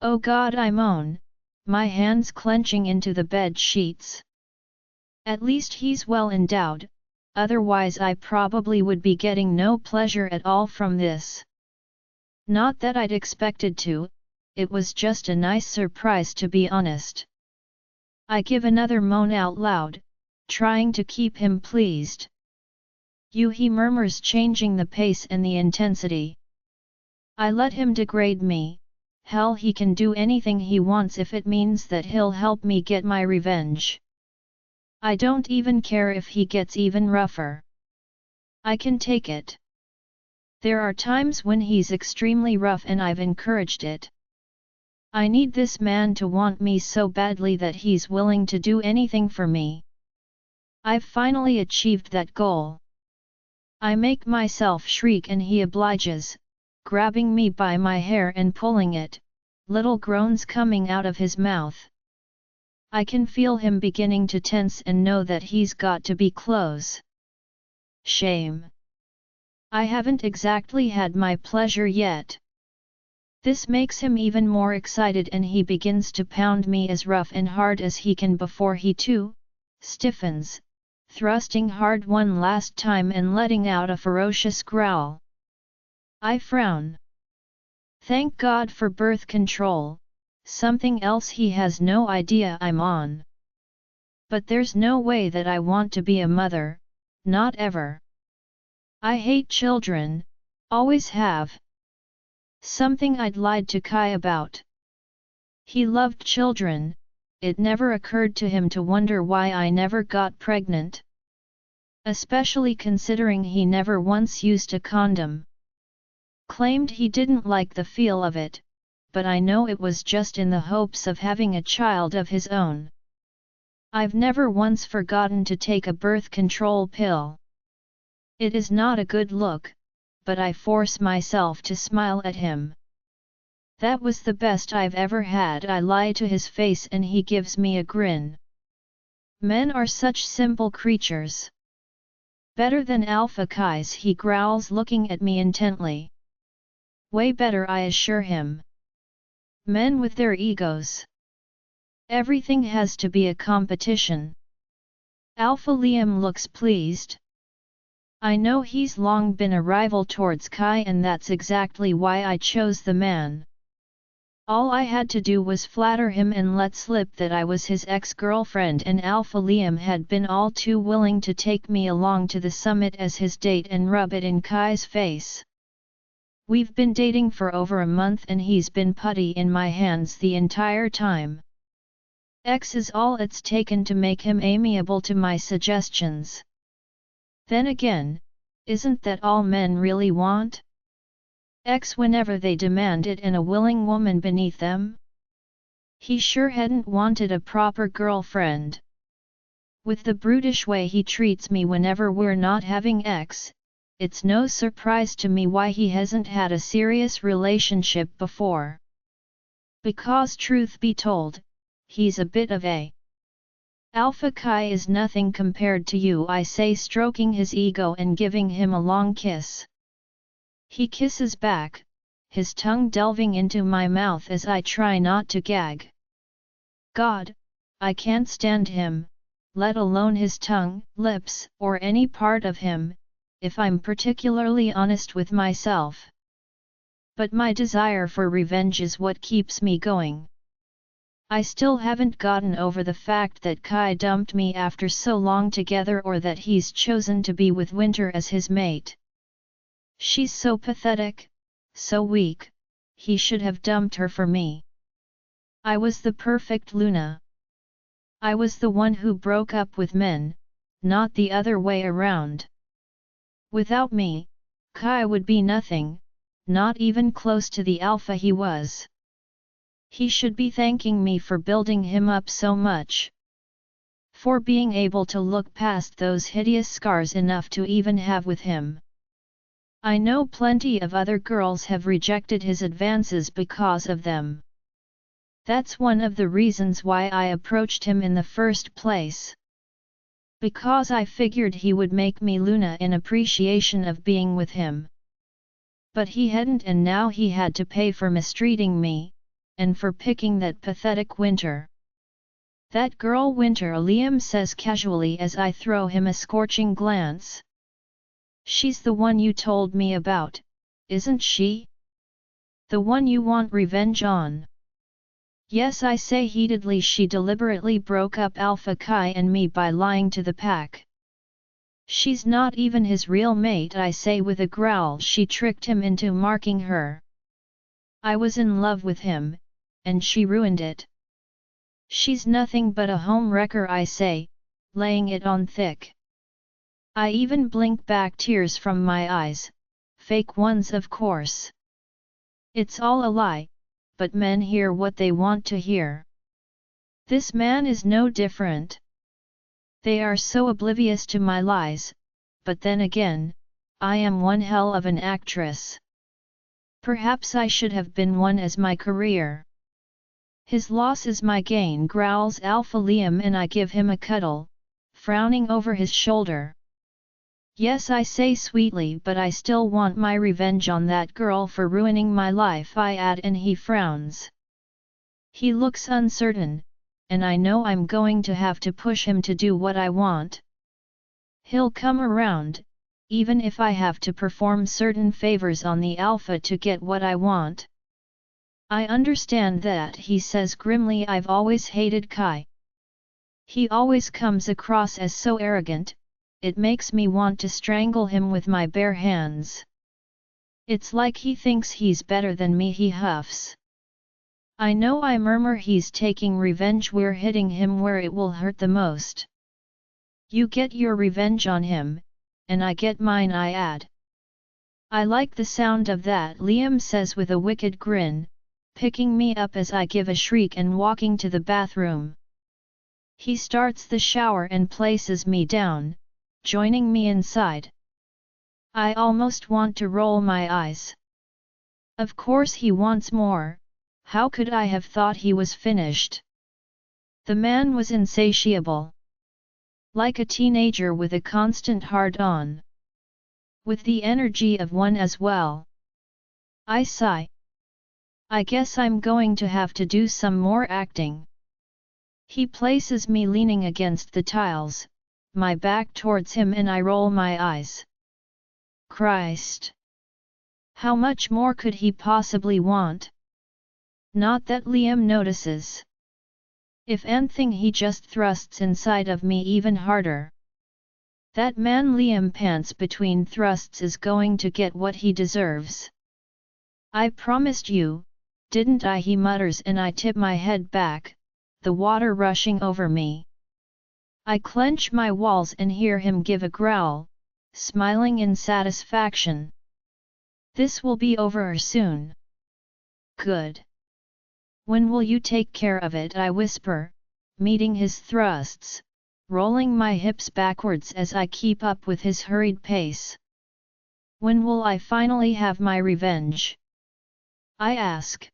Oh God, I moan, my hands clenching into the bed sheets. At least he's well endowed, otherwise I probably would be getting no pleasure at all from this. Not that I'd expected to, it was just a nice surprise, to be honest. I give another moan out loud, trying to keep him pleased. You, he murmurs, changing the pace and the intensity. I let him degrade me. Hell, he can do anything he wants if it means that he'll help me get my revenge. I don't even care if he gets even rougher. I can take it. There are times when he's extremely rough and I've encouraged it. I need this man to want me so badly that he's willing to do anything for me. I've finally achieved that goal. I make myself shriek and he obliges, grabbing me by my hair and pulling it, little groans coming out of his mouth. I can feel him beginning to tense and know that he's got to be close. Shame. I haven't exactly had my pleasure yet. This makes him even more excited and he begins to pound me as rough and hard as he can before he too stiffens, thrusting hard one last time and letting out a ferocious growl. I frown. Thank God for birth control, something else he has no idea I'm on. But there's no way that I want to be a mother, not ever. I hate children, always have. Something I'd lied to Kai about. He loved children, it never occurred to him to wonder why I never got pregnant. Especially considering he never once used a condom. Claimed he didn't like the feel of it, but I know it was just in the hopes of having a child of his own. I've never once forgotten to take a birth control pill. It is not a good look, but I force myself to smile at him. That was the best I've ever had. I lie to his face and he gives me a grin. Men are such simple creatures. Better than Alpha Kai's, he growls, looking at me intently. Way better, I assure him. Men with their egos. Everything has to be a competition. Alpha Liam looks pleased. I know he's long been a rival towards Kai, and that's exactly why I chose the man. All I had to do was flatter him and let slip that I was his ex-girlfriend, and Alpha Liam had been all too willing to take me along to the summit as his date and rub it in Kai's face. We've been dating for over a month and he's been putty in my hands the entire time. X is all it's taken to make him amiable to my suggestions. Then again, isn't that all men really want? X whenever they demand it and a willing woman beneath them? He sure hadn't wanted a proper girlfriend. With the brutish way he treats me whenever we're not having X, it's no surprise to me why he hasn't had a serious relationship before. Because truth be told, he's a bit of a Alpha Kai is nothing compared to you, I say, stroking his ego and giving him a long kiss. He kisses back, his tongue delving into my mouth as I try not to gag. God, I can't stand him, let alone his tongue, lips, or any part of him, if I'm particularly honest with myself. But my desire for revenge is what keeps me going. I still haven't gotten over the fact that Kai dumped me after so long together, or that he's chosen to be with Winter as his mate. She's so pathetic, so weak, he should have dumped her for me. I was the perfect Luna. I was the one who broke up with men, not the other way around. Without me, Kai would be nothing, not even close to the alpha he was. He should be thanking me for building him up so much. For being able to look past those hideous scars enough to even have with him. I know plenty of other girls have rejected his advances because of them. That's one of the reasons why I approached him in the first place. Because I figured he would make me Luna in appreciation of being with him. But he hadn't, and now he had to pay for mistreating me, and for picking that pathetic Winter. That girl Winter, Liam says casually as I throw him a scorching glance. She's the one you told me about, isn't she? The one you want revenge on? Yes, I say heatedly. She deliberately broke up Alpha Kai and me by lying to the pack. She's not even his real mate, I say with a growl. She tricked him into marking her. I was in love with him, and she ruined it. She's nothing but a home wrecker, I say, laying it on thick. I even blink back tears from my eyes, fake ones of course. It's all a lie, but men hear what they want to hear. This man is no different. They are so oblivious to my lies, but then again, I am one hell of an actress. Perhaps I should have been one as my career. His loss is my gain, growls Alpha Liam, and I give him a cuddle, frowning over his shoulder. Yes, I say sweetly, but I still want my revenge on that girl for ruining my life, I add, and he frowns. He looks uncertain, and I know I'm going to have to push him to do what I want. He'll come around, even if I have to perform certain favors on the alpha to get what I want. I understand that, he says grimly. I've always hated Kai. He always comes across as so arrogant, it makes me want to strangle him with my bare hands. It's like he thinks he's better than me, he huffs. I know, I murmur. He's taking revenge. We're hitting him where it will hurt the most. You get your revenge on him, and I get mine, I add. I like the sound of that, Liam says with a wicked grin, picking me up as I give a shriek and walking to the bathroom. He starts the shower and places me down, joining me inside. I almost want to roll my eyes. Of course he wants more. How could I have thought he was finished? The man was insatiable. Like a teenager with a constant hard-on. With the energy of one as well. I sigh. I guess I'm going to have to do some more acting. He places me leaning against the tiles, my back towards him, and I roll my eyes. Christ! How much more could he possibly want? Not that Liam notices. If anything, he just thrusts inside of me even harder. That man Liam pants between thrusts is going to get what he deserves. I promised you, didn't I? He mutters, and I tip my head back, the water rushing over me. I clench my walls and hear him give a growl, smiling in satisfaction. This will be over soon. Good. When will you take care of it? I whisper, meeting his thrusts, rolling my hips backwards as I keep up with his hurried pace. When will I finally have my revenge? I ask.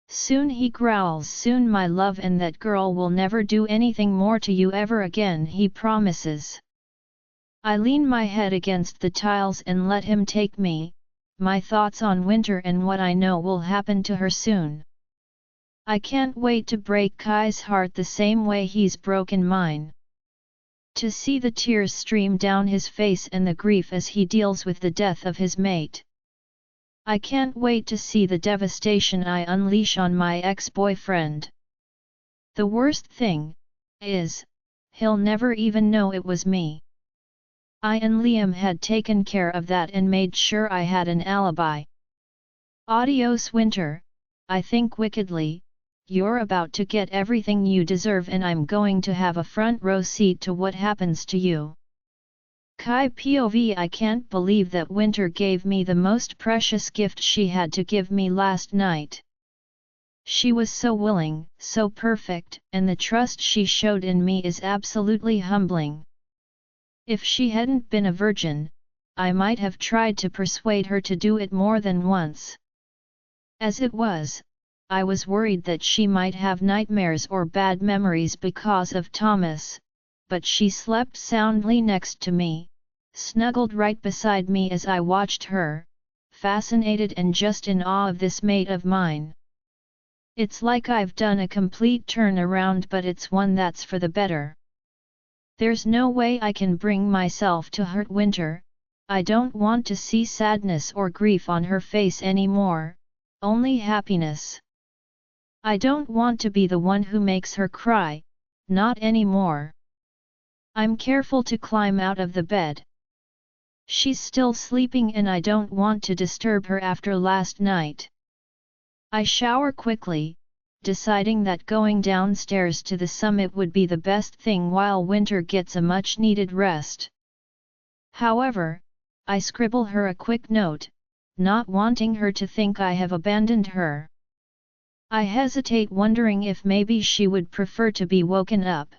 Soon, he growls. Soon, my love, and that girl will never do anything more to you ever again, he promises. I lean my head against the tiles and let him take me, my thoughts on Winter and what I know will happen to her soon. I can't wait to break Kai's heart the same way he's broken mine. To see the tears stream down his face and the grief as he deals with the death of his mate. I can't wait to see the devastation I unleash on my ex-boyfriend. The worst thing is, he'll never even know it was me. I and Liam had taken care of that and made sure I had an alibi. Adios, Winter, I think wickedly. You're about to get everything you deserve, and I'm going to have a front row seat to what happens to you. Kai POV. I can't believe that Winter gave me the most precious gift she had to give me last night. She was so willing, so perfect, and the trust she showed in me is absolutely humbling. If she hadn't been a virgin, I might have tried to persuade her to do it more than once. As it was, I was worried that she might have nightmares or bad memories because of Thomas, but she slept soundly next to me, snuggled right beside me as I watched her, fascinated and just in awe of this mate of mine. It's like I've done a complete turnaround, but it's one that's for the better. There's no way I can bring myself to hurt Winter. I don't want to see sadness or grief on her face anymore, only happiness. I don't want to be the one who makes her cry, not anymore. I'm careful to climb out of the bed. She's still sleeping and I don't want to disturb her after last night. I shower quickly, deciding that going downstairs to the summit would be the best thing while Winter gets a much-needed rest. However, I scribble her a quick note, not wanting her to think I have abandoned her. I hesitate, wondering if maybe she would prefer to be woken up,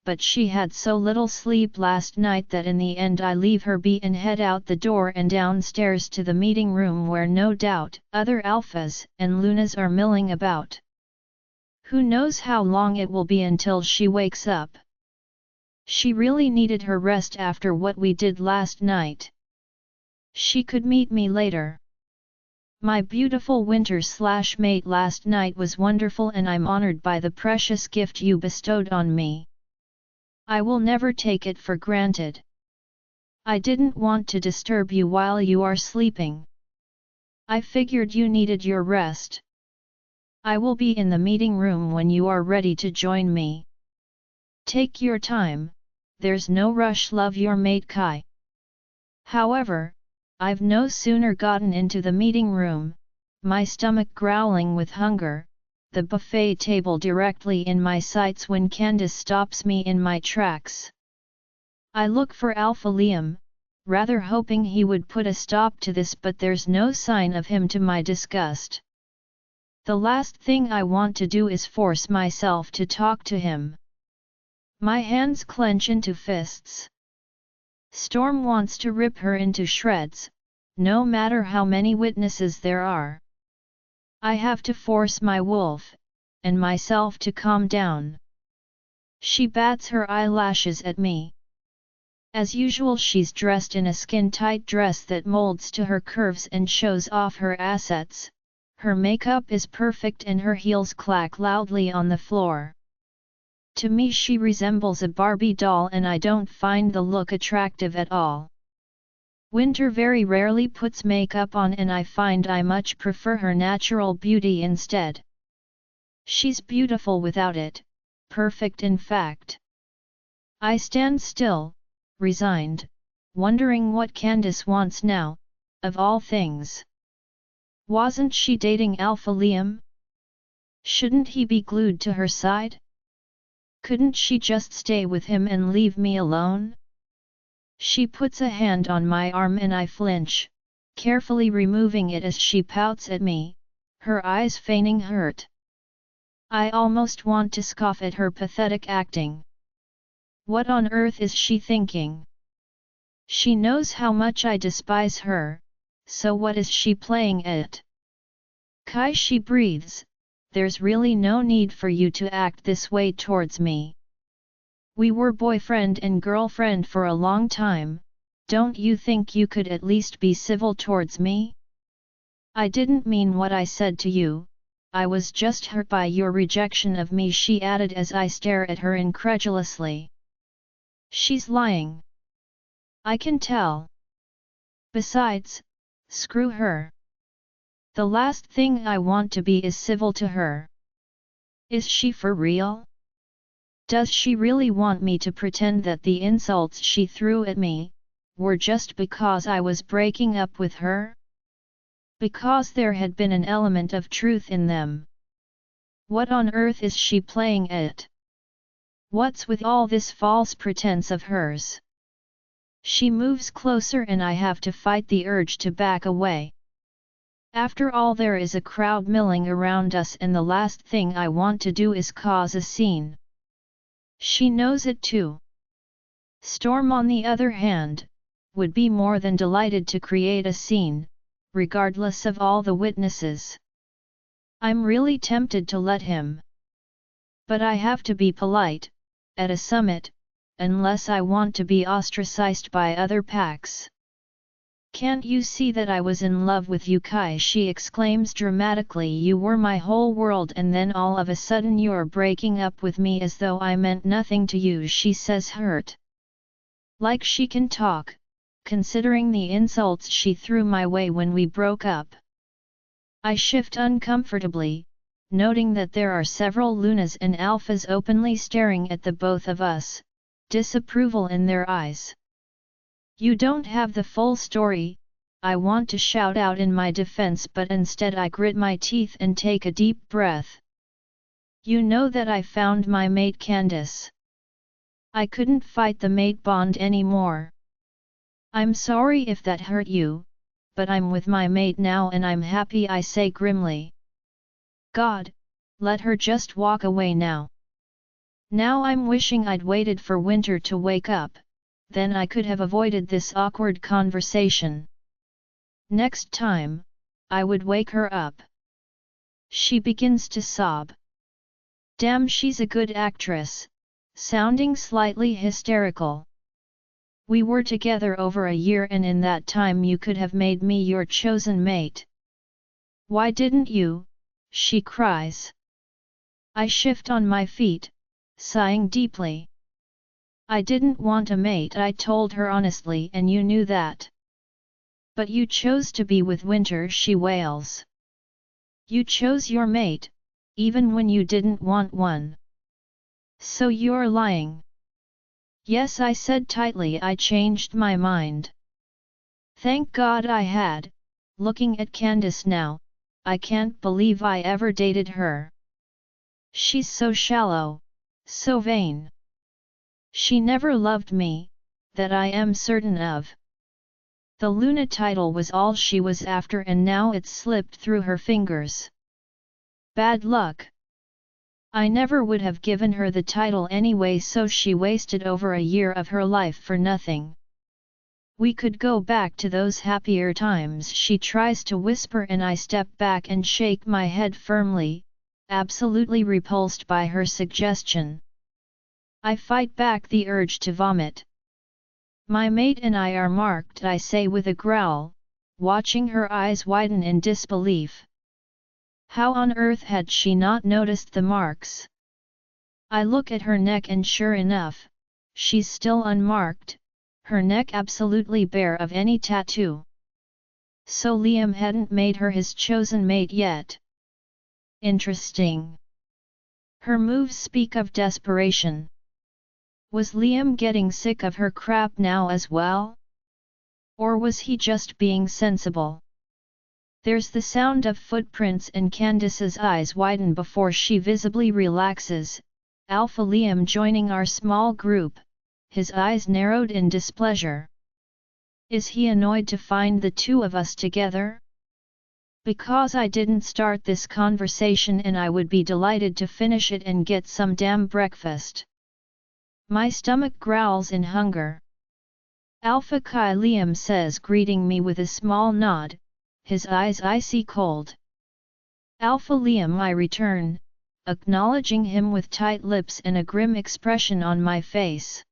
but she had so little sleep last night that in the end I leave her be and head out the door and downstairs to the meeting room where no doubt other alphas and Lunas are milling about. Who knows how long it will be until she wakes up. She really needed her rest after what we did last night. She could meet me later. My beautiful Winter/mate, last night was wonderful and I'm honored by the precious gift you bestowed on me. I will never take it for granted. I didn't want to disturb you while you are sleeping. I figured you needed your rest. I will be in the meeting room when you are ready to join me. Take your time, there's no rush. Love, your mate Kai. However, I've no sooner gotten into the meeting room, my stomach growling with hunger, the buffet table directly in my sights, when Candice stops me in my tracks. I look for Alpha Liam, rather hoping he would put a stop to this, but there's no sign of him, to my disgust. The last thing I want to do is force myself to talk to him. My hands clench into fists. Storm wants to rip her into shreds, no matter how many witnesses there are. I have to force my wolf, and myself, to calm down. She bats her eyelashes at me. As usual, she's dressed in a skin-tight dress that molds to her curves and shows off her assets. Her makeup is perfect and her heels clack loudly on the floor. To me she resembles a Barbie doll, and I don't find the look attractive at all. Winter very rarely puts makeup on, and I find I much prefer her natural beauty instead. She's beautiful without it, perfect in fact. I stand still, resigned, wondering what Candice wants now, of all things. Wasn't she dating Alpha Liam? Shouldn't he be glued to her side? Couldn't she just stay with him and leave me alone? She puts a hand on my arm and I flinch, carefully removing it as she pouts at me, her eyes feigning hurt. I almost want to scoff at her pathetic acting. What on earth is she thinking? She knows how much I despise her, so what is she playing at? Kai, she breathes, there's really no need for you to act this way towards me. We were boyfriend and girlfriend for a long time, don't you think you could at least be civil towards me? I didn't mean what I said to you, I was just hurt by your rejection of me, she added as I stare at her incredulously. She's lying. I can tell. Besides, screw her. The last thing I want to be is civil to her. Is she for real? Does she really want me to pretend that the insults she threw at me were just because I was breaking up with her? Because there had been an element of truth in them. What on earth is she playing at? What's with all this false pretense of hers? She moves closer and I have to fight the urge to back away. After all, there is a crowd milling around us and the last thing I want to do is cause a scene. She knows it too. Storm, on the other hand, would be more than delighted to create a scene, regardless of all the witnesses. I'm really tempted to let him. But I have to be polite, at a summit, unless I want to be ostracized by other packs. Can't you see that I was in love with you, Kai? She exclaims dramatically. You were my whole world and then all of a sudden you're breaking up with me as though I meant nothing to you, she says, hurt. Like she can talk, considering the insults she threw my way when we broke up. I shift uncomfortably, noting that there are several Lunas and Alphas openly staring at the both of us, disapproval in their eyes. You don't have the full story, I want to shout out in my defense, but instead I grit my teeth and take a deep breath. You know that I found my mate Candice. I couldn't fight the mate bond anymore. I'm sorry if that hurt you, but I'm with my mate now and I'm happy, I say grimly. God, let her just walk away now. Now I'm wishing I'd waited for Winter to wake up. Then I could have avoided this awkward conversation. Next time, I would wake her up. She begins to sob. Damn, she's a good actress, sounding slightly hysterical. We were together over a year and in that time you could have made me your chosen mate. Why didn't you? She cries. I shift on my feet, sighing deeply. I didn't want a mate, I told her honestly, and you knew that. But you chose to be with Winter, she wails. You chose your mate, even when you didn't want one. So you're lying. Yes, I said tightly. I changed my mind. Thank God I had. Looking at Candice now, I can't believe I ever dated her. She's so shallow, so vain. She never loved me, that I am certain of. The Luna title was all she was after, and now it's slipped through her fingers. Bad luck. I never would have given her the title anyway, so she wasted over a year of her life for nothing. We could go back to those happier times, she tries to whisper, and I step back and shake my head firmly, absolutely repulsed by her suggestion. I fight back the urge to vomit. My mate and I are marked, I say with a growl, watching her eyes widen in disbelief. How on earth had she not noticed the marks? I look at her neck and sure enough, she's still unmarked, her neck absolutely bare of any tattoo. So Liam hadn't made her his chosen mate yet. Interesting. Her moves speak of desperation. Was Liam getting sick of her crap now as well? Or was he just being sensible? There's the sound of footprints and Candice's eyes widen before she visibly relaxes. Alpha Liam joining our small group, his eyes narrowed in displeasure. Is he annoyed to find the two of us together? Because I didn't start this conversation, and I would be delighted to finish it and get some damn breakfast. My stomach growls in hunger. Alpha Chi, Liam says, greeting me with a small nod, his eyes icy cold. Alpha Liam, I return, acknowledging him with tight lips and a grim expression on my face.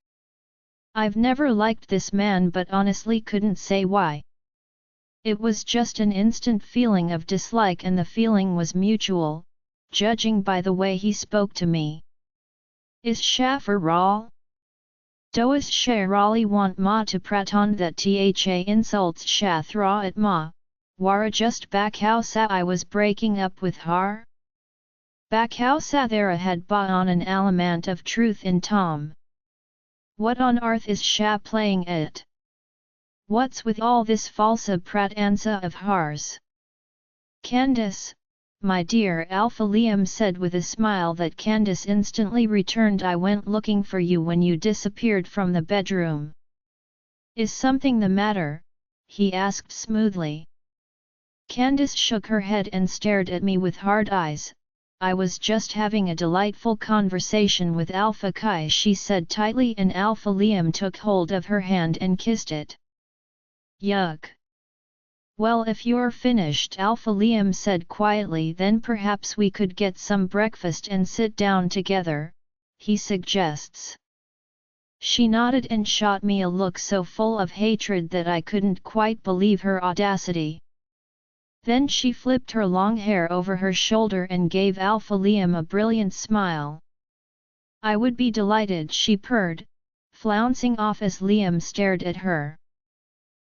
I've never liked this man, but honestly couldn't say why. It was just an instant feeling of dislike, and the feeling was mutual, judging by the way he spoke to me. Is Schaffer raw? Dois Sharali want ma to praton that tha insults Shathra at ma, wara just bakhausa I was breaking up with har? Bakhausa there had ba on an element of truth in Tom. What on earth is Sha playing at? What's with all this falsa pratansa of hars? Candice, my dear, Alpha Liam said with a smile that Candice instantly returned. I went looking for you when you disappeared from the bedroom. Is something the matter? He asked smoothly. Candice shook her head and stared at me with hard eyes. I was just having a delightful conversation with Alpha Chi, she said tightly, and Alpha Liam took hold of her hand and kissed it. Yuck. Well, if you're finished, Alpha Liam said quietly, then perhaps we could get some breakfast and sit down together, he suggests. She nodded and shot me a look so full of hatred that I couldn't quite believe her audacity. Then she flipped her long hair over her shoulder and gave Alpha Liam a brilliant smile. I would be delighted, she purred, flouncing off as Liam stared at her.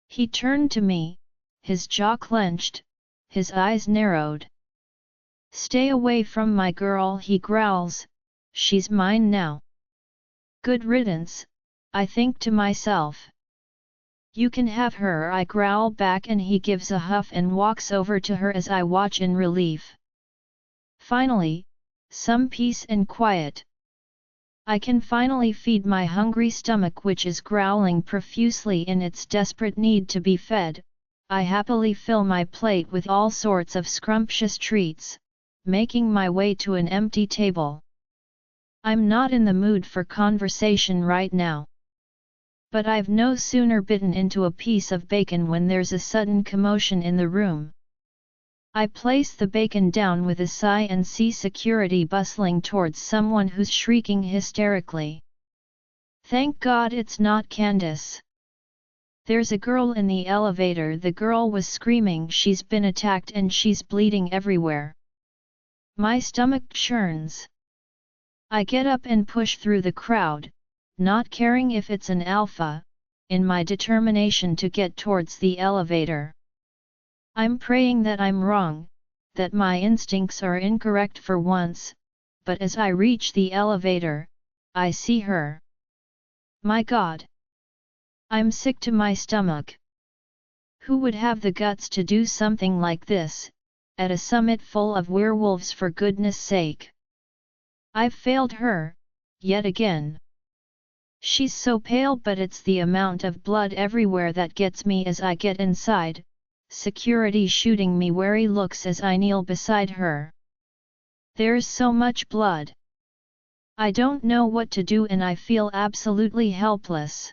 He turned to me, his jaw clenched, his eyes narrowed. Stay away from my girl, he growls, she's mine now. Good riddance, I think to myself. You can have her, I growl back, and he gives a huff and walks over to her as I watch in relief. Finally, some peace and quiet. I can finally feed my hungry stomach, which is growling profusely in its desperate need to be fed. I happily fill my plate with all sorts of scrumptious treats, making my way to an empty table. I'm not in the mood for conversation right now. But I've no sooner bitten into a piece of bacon when there's a sudden commotion in the room. I place the bacon down with a sigh and see security bustling towards someone who's shrieking hysterically. Thank God it's not Candice. There's a girl in the elevator. The girl was screaming she's been attacked and she's bleeding everywhere. My stomach churns. I get up and push through the crowd, not caring if it's an alpha, in my determination to get towards the elevator. I'm praying that I'm wrong, that my instincts are incorrect for once, but as I reach the elevator, I see her. My God! I'm sick to my stomach. Who would have the guts to do something like this, at a summit full of werewolves, for goodness sake? I've failed her, yet again. She's so pale, but it's the amount of blood everywhere that gets me as I get inside, security shooting me wary looks as I kneel beside her. There's so much blood. I don't know what to do and I feel absolutely helpless.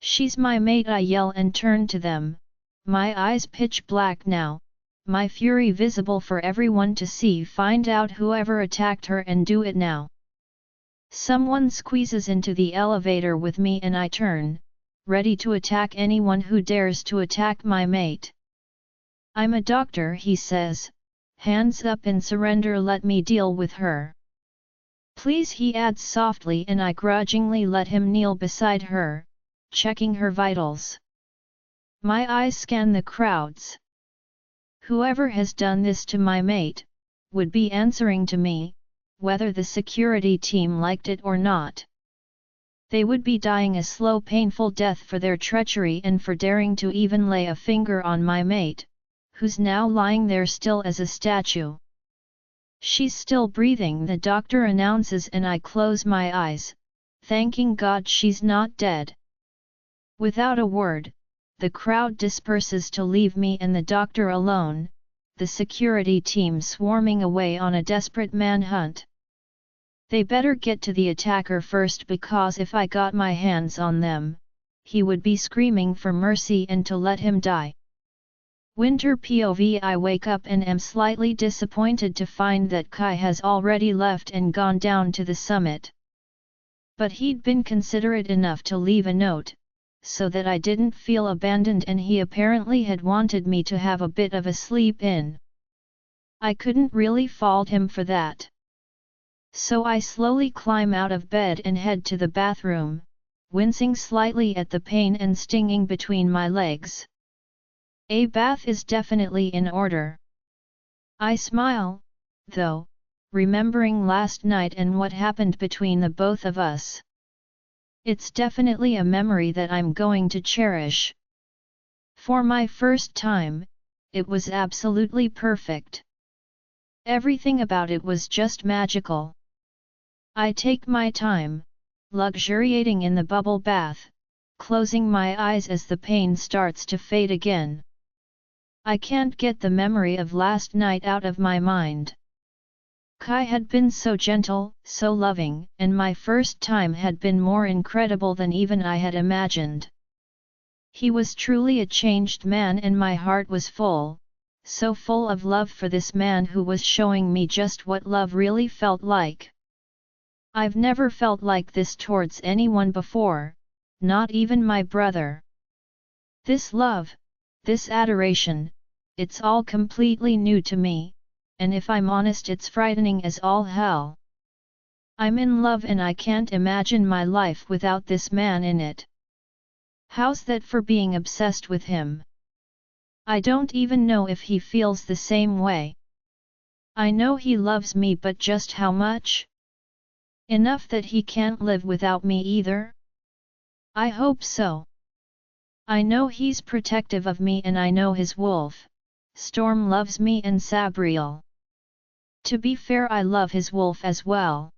She's my mate, I yell and turn to them, my eyes pitch black now, my fury visible for everyone to see. Find out whoever attacked her and do it now. Someone squeezes into the elevator with me and I turn, ready to attack anyone who dares to attack my mate. I'm a doctor, he says, hands up in surrender, let me deal with her. Please, he adds softly, and I grudgingly let him kneel beside her, checking her vitals. My eyes scan the crowds. Whoever has done this to my mate, would be answering to me, whether the security team liked it or not. They would be dying a slow, painful death for their treachery and for daring to even lay a finger on my mate, who's now lying there still as a statue. She's still breathing, the doctor announces, and I close my eyes, thanking God she's not dead. Without a word, the crowd disperses to leave me and the doctor alone, the security team swarming away on a desperate manhunt. They better get to the attacker first, because if I got my hands on them, he would be screaming for mercy and to let him die. Winter POV. I wake up and am slightly disappointed to find that Kai has already left and gone down to the summit. But he'd been considerate enough to leave a note, so that I didn't feel abandoned, and he apparently had wanted me to have a bit of a sleep in. I couldn't really fault him for that. So I slowly climb out of bed and head to the bathroom, wincing slightly at the pain and stinging between my legs. A bath is definitely in order. I smile, though, remembering last night and what happened between the both of us. It's definitely a memory that I'm going to cherish. For my first time, it was absolutely perfect. Everything about it was just magical. I take my time, luxuriating in the bubble bath, closing my eyes as the pain starts to fade again. I can't get the memory of last night out of my mind. Kai had been so gentle, so loving, and my first time had been more incredible than even I had imagined. He was truly a changed man, and my heart was full, so full of love for this man who was showing me just what love really felt like. I've never felt like this towards anyone before, not even my brother. This love, this adoration, it's all completely new to me, and if I'm honest, it's frightening as all hell. I'm in love and I can't imagine my life without this man in it. How's that for being obsessed with him? I don't even know if he feels the same way. I know he loves me, but just how much? Enough that he can't live without me either? I hope so. I know he's protective of me, and I know his wolf, Storm, loves me, and Sabriel. To be fair, I love his wolf as well.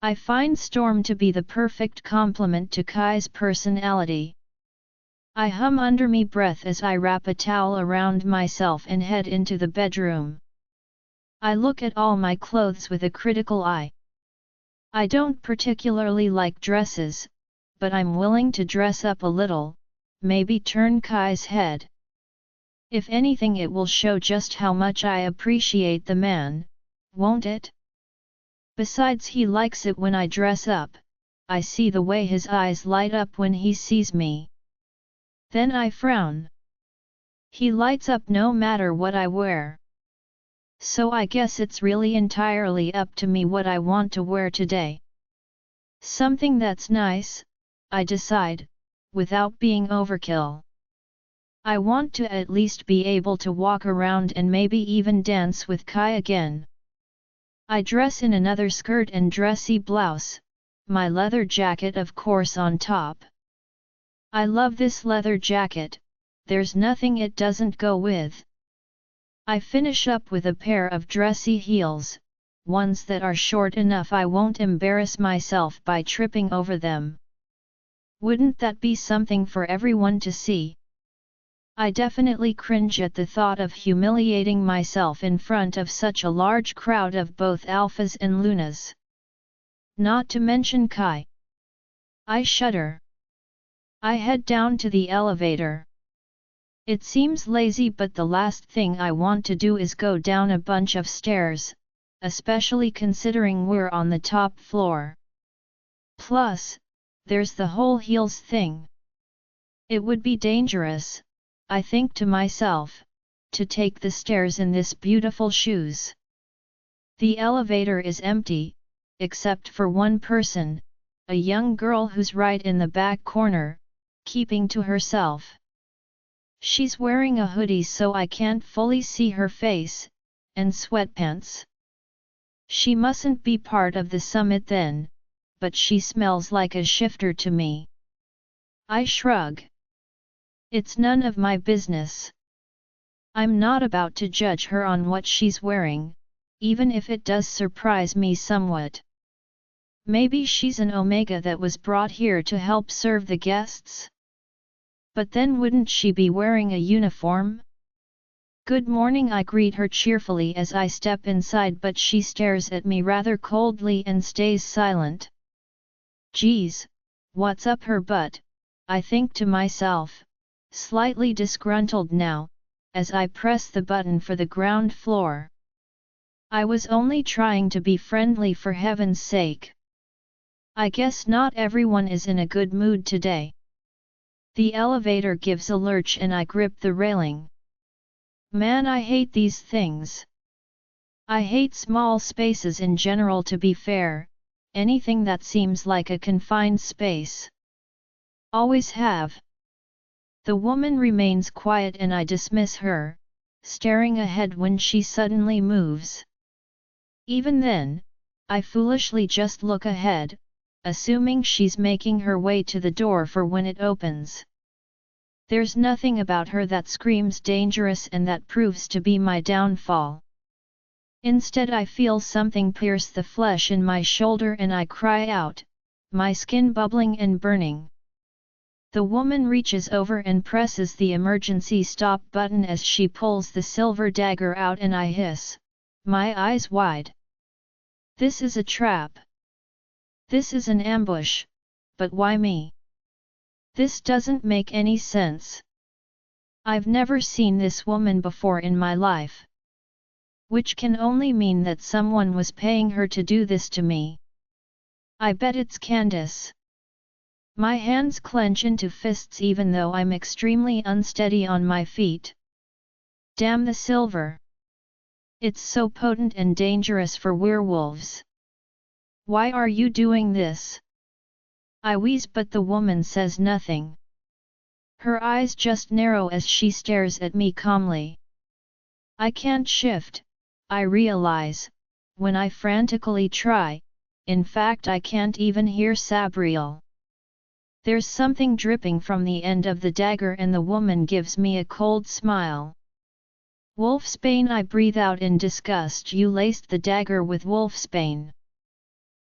I find Storm to be the perfect complement to Kai's personality. I hum under me breath as I wrap a towel around myself and head into the bedroom. I look at all my clothes with a critical eye. I don't particularly like dresses, but I'm willing to dress up a little, maybe turn Kai's head. If anything, it will show just how much I appreciate the man, won't it? Besides, he likes it when I dress up. I see the way his eyes light up when he sees me. Then I frown. He lights up no matter what I wear. So I guess it's really entirely up to me what I want to wear today. Something that's nice, I decide, without being overkill. I want to at least be able to walk around and maybe even dance with Kai again. I dress in another skirt and dressy blouse, my leather jacket of course on top. I love this leather jacket, there's nothing it doesn't go with. I finish up with a pair of dressy heels, ones that are short enough I won't embarrass myself by tripping over them. Wouldn't that be something for everyone to see? I definitely cringe at the thought of humiliating myself in front of such a large crowd of both alphas and lunas. Not to mention Kai. I shudder. I head down to the elevator. It seems lazy, but the last thing I want to do is go down a bunch of stairs, especially considering we're on the top floor. Plus, there's the whole heels thing. It would be dangerous, I think to myself, to take the stairs in this beautiful shoes. The elevator is empty, except for one person, a young girl who's right in the back corner, keeping to herself. She's wearing a hoodie so I can't fully see her face, and sweatpants. She mustn't be part of the summit then, but she smells like a shifter to me. I shrug. It's none of my business. I'm not about to judge her on what she's wearing, even if it does surprise me somewhat. Maybe she's an Omega that was brought here to help serve the guests? But then wouldn't she be wearing a uniform? Good morning, I greet her cheerfully as I step inside, but she stares at me rather coldly and stays silent. Geez, what's up her butt, I think to myself, slightly disgruntled now, as I press the button for the ground floor. I was only trying to be friendly, for heaven's sake. I guess not everyone is in a good mood today. The elevator gives a lurch and I grip the railing. Man, I hate these things. I hate small spaces in general, to be fair, anything that seems like a confined space. Always have. The woman remains quiet and I dismiss her, staring ahead when she suddenly moves. Even then, I foolishly just look ahead, assuming she's making her way to the door for when it opens. There's nothing about her that screams dangerous, and that proves to be my downfall. Instead, I feel something pierce the flesh in my shoulder and I cry out, my skin bubbling and burning. The woman reaches over and presses the emergency stop button as she pulls the silver dagger out and I hiss, my eyes wide. This is a trap. This is an ambush, but why me? This doesn't make any sense. I've never seen this woman before in my life. Which can only mean that someone was paying her to do this to me. I bet it's Candice. My hands clench into fists even though I'm extremely unsteady on my feet. Damn the silver. It's so potent and dangerous for werewolves. Why are you doing this? I wheeze, but the woman says nothing. Her eyes just narrow as she stares at me calmly. I can't shift, I realize, when I frantically try. In fact, I can't even hear Sabriel. There's something dripping from the end of the dagger and the woman gives me a cold smile. Wolfsbane, I breathe out in disgust. You laced the dagger with wolfsbane.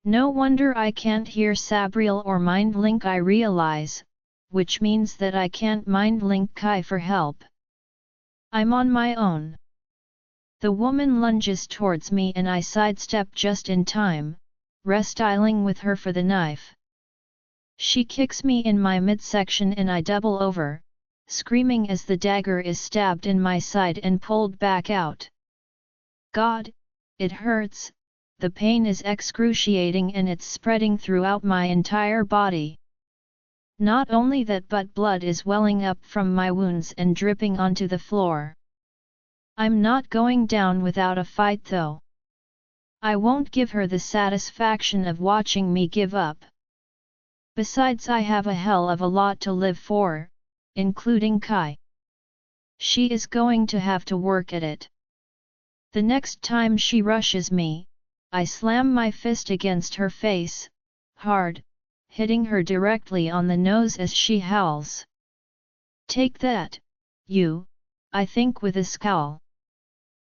No wonder I can't hear Sabriel or mind link, I realize, which means that I can't mind link Kai for help. I'm on my own. The woman lunges towards me and I sidestep just in time, restyling with her for the knife. She kicks me in my midsection and I double over, screaming as the dagger is stabbed in my side and pulled back out. God, it hurts. The pain is excruciating and it's spreading throughout my entire body. Not only that, but blood is welling up from my wounds and dripping onto the floor. I'm not going down without a fight though. I won't give her the satisfaction of watching me give up. Besides, I have a hell of a lot to live for, including Kai. She is going to have to work at it. The next time she rushes me, I slam my fist against her face, hard, hitting her directly on the nose as she howls. Take that, you, I think with a scowl.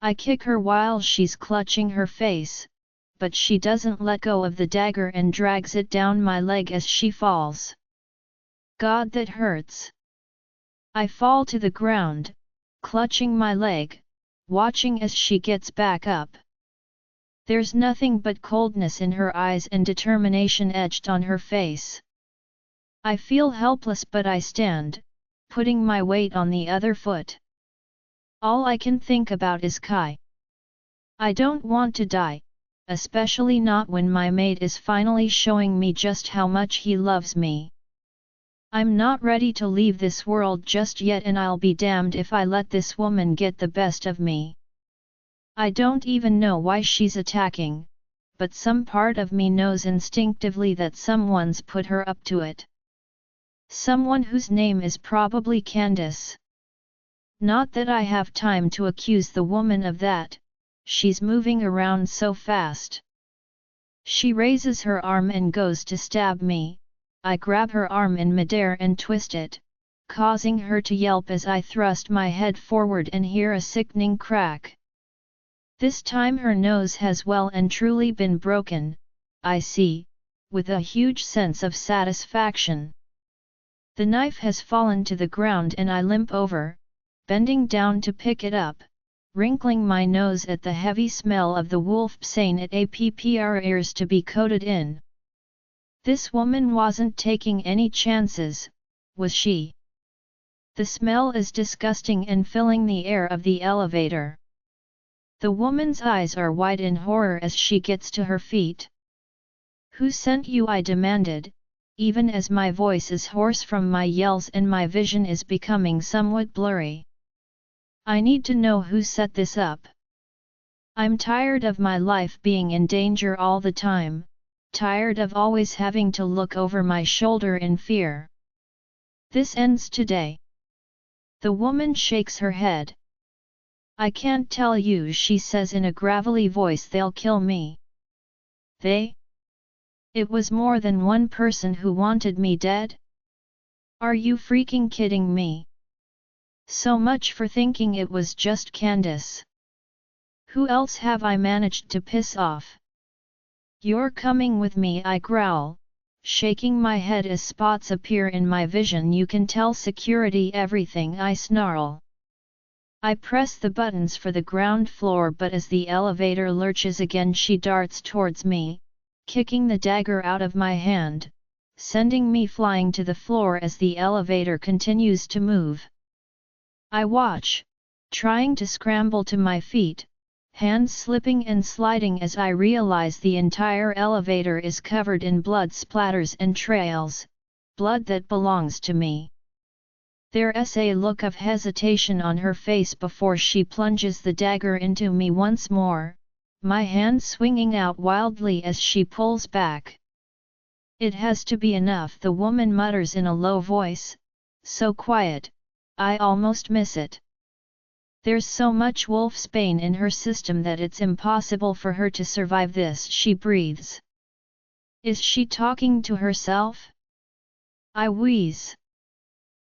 I kick her while she's clutching her face, but she doesn't let go of the dagger and drags it down my leg as she falls. God, that hurts. I fall to the ground, clutching my leg, watching as she gets back up. There's nothing but coldness in her eyes and determination etched on her face. I feel helpless, but I stand, putting my weight on the other foot. All I can think about is Kai. I don't want to die, especially not when my mate is finally showing me just how much he loves me. I'm not ready to leave this world just yet, and I'll be damned if I let this woman get the best of me. I don't even know why she's attacking, but some part of me knows instinctively that someone's put her up to it. Someone whose name is probably Candice. Not that I have time to accuse the woman of that, she's moving around so fast. She raises her arm and goes to stab me. I grab her arm in midair and twist it, causing her to yelp as I thrust my head forward and hear a sickening crack. This time her nose has well and truly been broken, I see, with a huge sense of satisfaction. The knife has fallen to the ground and I limp over, bending down to pick it up, wrinkling my nose at the heavy smell of the wolf psane at APPR ears to be coated in. This woman wasn't taking any chances, was she? The smell is disgusting and filling the air of the elevator. The woman's eyes are wide in horror as she gets to her feet. Who sent you? I demanded, even as my voice is hoarse from my yells and my vision is becoming somewhat blurry. I need to know who set this up. I'm tired of my life being in danger all the time, tired of always having to look over my shoulder in fear. This ends today. The woman shakes her head. I can't tell you, she says in a gravelly voice. They'll kill me. They? It was more than one person who wanted me dead? Are you freaking kidding me? So much for thinking it was just Candice. Who else have I managed to piss off? You're coming with me, I growl, shaking my head as spots appear in my vision. You can tell security everything, I snarl. I press the buttons for the ground floor, but as the elevator lurches again she darts towards me, kicking the dagger out of my hand, sending me flying to the floor as the elevator continues to move. I watch, trying to scramble to my feet, hands slipping and sliding as I realize the entire elevator is covered in blood splatters and trails, blood that belongs to me. There's a look of hesitation on her face before she plunges the dagger into me once more, my hand swinging out wildly as she pulls back. It has to be enough, the woman mutters in a low voice, so quiet, I almost miss it. There's so much wolfsbane in her system that it's impossible for her to survive this, she breathes. Is she talking to herself? I wheeze.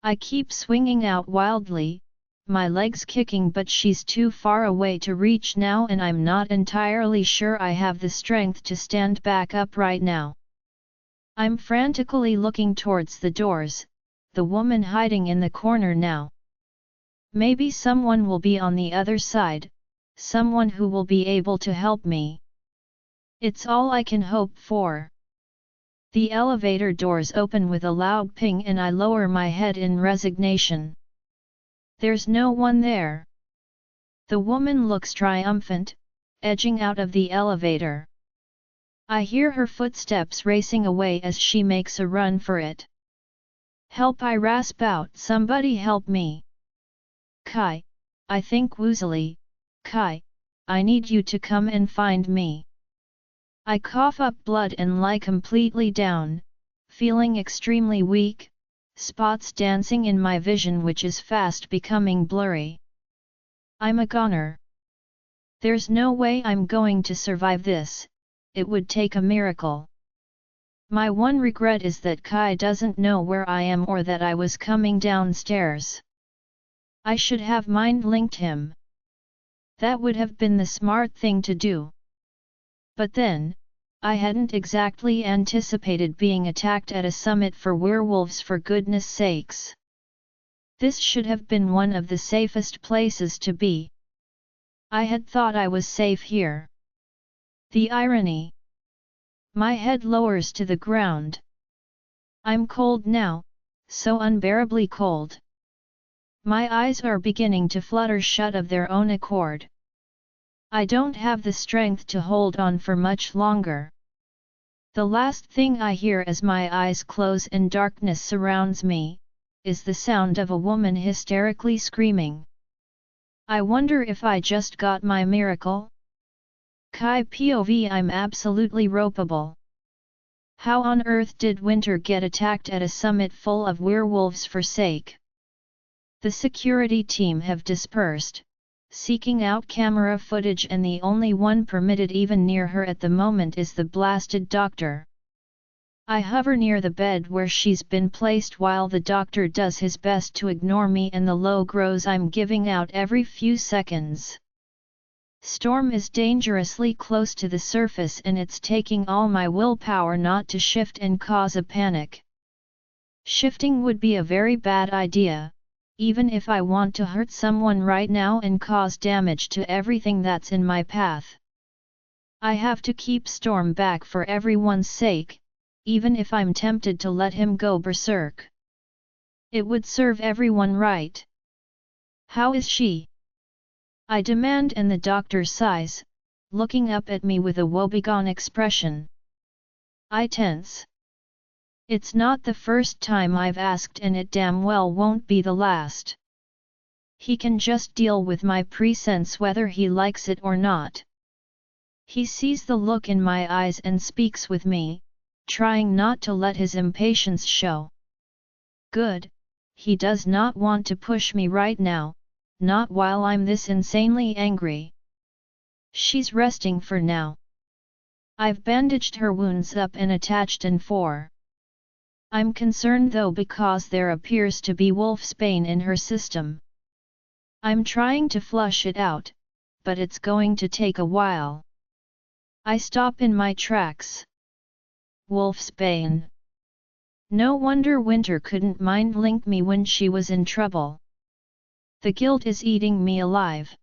I keep swinging out wildly, my legs kicking, but she's too far away to reach now and I'm not entirely sure I have the strength to stand back up right now. I'm frantically looking towards the doors, the woman hiding in the corner now. Maybe someone will be on the other side, someone who will be able to help me. It's all I can hope for. The elevator doors open with a loud ping and I lower my head in resignation. There's no one there. The woman looks triumphant, edging out of the elevator. I hear her footsteps racing away as she makes a run for it. Help, I rasp out, somebody help me. Kai, I think woozily, Kai, I need you to come and find me. I cough up blood and lie completely down, feeling extremely weak, spots dancing in my vision which is fast becoming blurry. I'm a goner. There's no way I'm going to survive this, it would take a miracle. My one regret is that Kai doesn't know where I am or that I was coming downstairs. I should have mind-linked him. That would have been the smart thing to do. But then, I hadn't exactly anticipated being attacked at a summit for werewolves, for goodness sakes. This should have been one of the safest places to be. I had thought I was safe here. The irony. My head lowers to the ground. I'm cold now, so unbearably cold. My eyes are beginning to flutter shut of their own accord. I don't have the strength to hold on for much longer. The last thing I hear as my eyes close and darkness surrounds me, is the sound of a woman hysterically screaming. I wonder if I just got my miracle? Kai POV, I'm absolutely ropeable. How on earth did Winter get attacked at a summit full of werewolves for sake? The security team have dispersed, seeking out camera footage, and the only one permitted even near her at the moment is the blasted doctor. I hover near the bed where she's been placed while the doctor does his best to ignore me and the low groans I'm giving out every few seconds. Storm is dangerously close to the surface and it's taking all my willpower not to shift and cause a panic. Shifting would be a very bad idea, even if I want to hurt someone right now and cause damage to everything that's in my path. I have to keep Storm back for everyone's sake, even if I'm tempted to let him go berserk. It would serve everyone right. How is she? I demand, and the doctor sighs, looking up at me with a woebegone expression. I tense. It's not the first time I've asked, and it damn well won't be the last. He can just deal with my presence whether he likes it or not. He sees the look in my eyes and speaks with me, trying not to let his impatience show. Good, he does not want to push me right now, not while I'm this insanely angry. She's resting for now. I've bandaged her wounds up and attached an 4. I'm concerned though because there appears to be wolfsbane in her system. I'm trying to flush it out, but it's going to take a while. I stop in my tracks. Wolfsbane. No wonder Winter couldn't mind link me when she was in trouble. The guilt is eating me alive.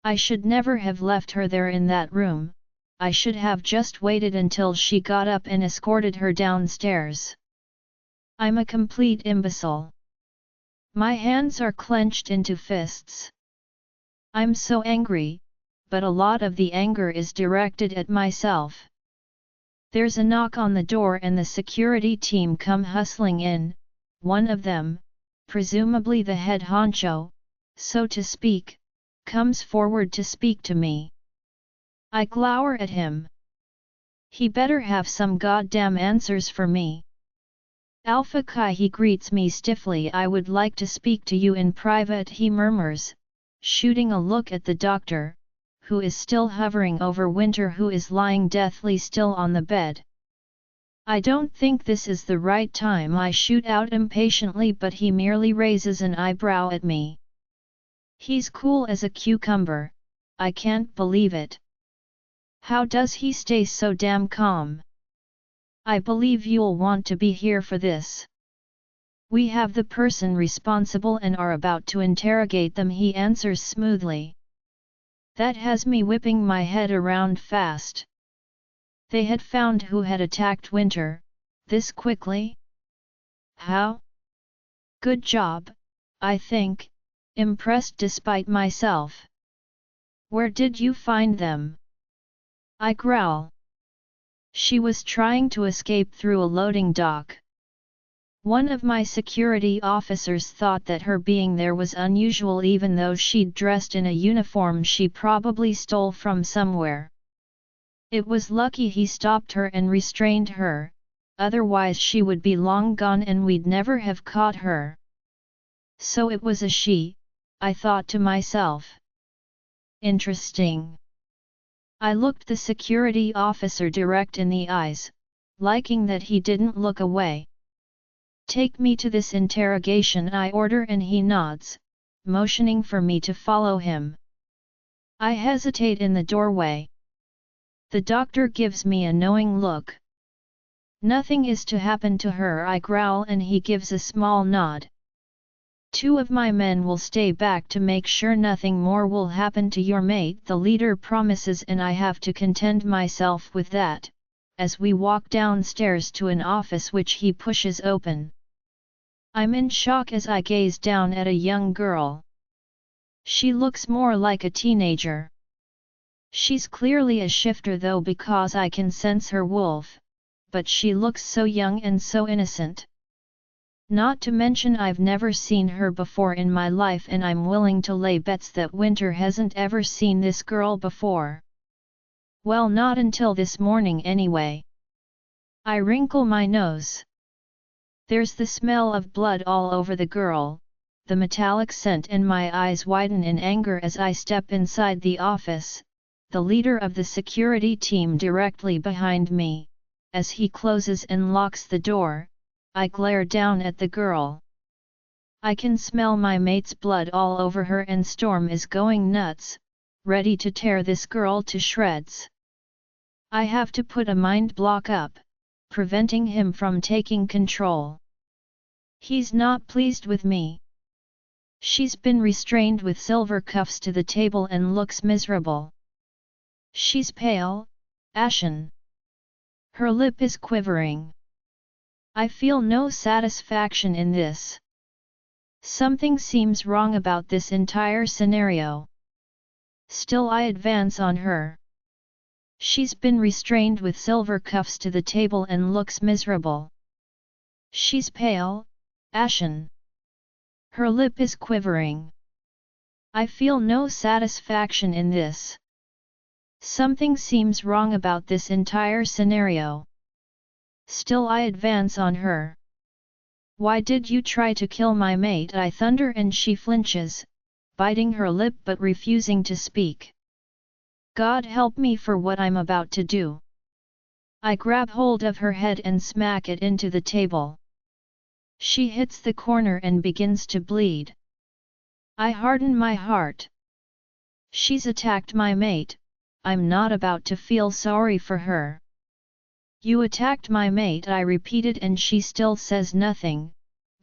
I should never have left her there in that room, I should have just waited until she got up and escorted her downstairs. I'm a complete imbecile. My hands are clenched into fists. I'm so angry, but a lot of the anger is directed at myself. There's a knock on the door and the security team come hustling in, one of them, presumably the head honcho, so to speak, comes forward to speak to me. I glower at him. He better have some goddamn answers for me. Alpha Chi, he greets me stiffly. I would like to speak to you in private, he murmurs, shooting a look at the doctor, who is still hovering over Winter, who is lying deathly still on the bed. I don't think this is the right time, I shoot out impatiently, but he merely raises an eyebrow at me. He's cool as a cucumber, I can't believe it. How does he stay so damn calm? I believe you'll want to be here for this. We have the person responsible and are about to interrogate them, he answers smoothly. That has me whipping my head around fast. They had found who had attacked Winter, this quickly? How? Good job, I think, impressed despite myself. Where did you find them? I growl. She was trying to escape through a loading dock. One of my security officers thought that her being there was unusual, even though she'd dressed in a uniform she probably stole from somewhere. It was lucky he stopped her and restrained her, otherwise she would be long gone and we'd never have caught her. So it was a she, I thought to myself. Interesting. I looked the security officer direct in the eyes, liking that he didn't look away. Take me to this interrogation, I order, and he nods, motioning for me to follow him. I hesitate in the doorway. The doctor gives me a knowing look. Nothing is to happen to her, I growl, and he gives a small nod. 2 of my men will stay back to make sure nothing more will happen to your mate, the leader promises, and I have to content myself with that, as we walk downstairs to an office which he pushes open. I'm in shock as I gaze down at a young girl. She looks more like a teenager. She's clearly a shifter though, because I can sense her wolf, but she looks so young and so innocent. Not to mention I've never seen her before in my life, and I'm willing to lay bets that Winter hasn't ever seen this girl before. Well, not until this morning anyway. I wrinkle my nose. There's the smell of blood all over the girl, the metallic scent, and my eyes widen in anger as I step inside the office, the leader of the security team directly behind me. As he closes and locks the door, I glare down at the girl. I can smell my mate's blood all over her, and Storm is going nuts, ready to tear this girl to shreds. I have to put a mind block up, preventing him from taking control. He's not pleased with me. She's been restrained with silver cuffs to the table and looks miserable. She's pale, ashen. Her lip is quivering. I feel no satisfaction in this. Something seems wrong about this entire scenario. Still, I advance on her. She's been restrained with silver cuffs to the table and looks miserable. She's pale, ashen. Her lip is quivering. I feel no satisfaction in this. Something seems wrong about this entire scenario. Still, I advance on her. Why did you try to kill my mate? I thunder, and she flinches, biting her lip but refusing to speak. God help me for what I'm about to do. I grab hold of her head and smack it into the table. She hits the corner and begins to bleed. I harden my heart. She's attacked my mate, I'm not about to feel sorry for her. You attacked my mate, I repeated, and she still says nothing,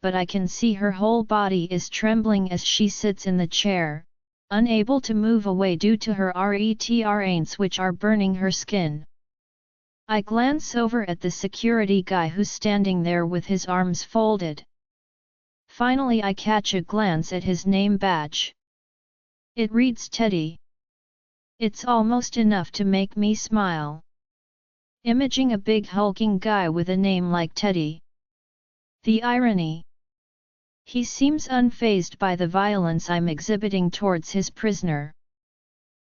but I can see her whole body is trembling as she sits in the chair, unable to move away due to her retrains which are burning her skin. I glance over at the security guy who's standing there with his arms folded. Finally, I catch a glance at his name badge. It reads Teddy. It's almost enough to make me smile. Imaging a big hulking guy with a name like Teddy. The irony. He seems unfazed by the violence I'm exhibiting towards his prisoner.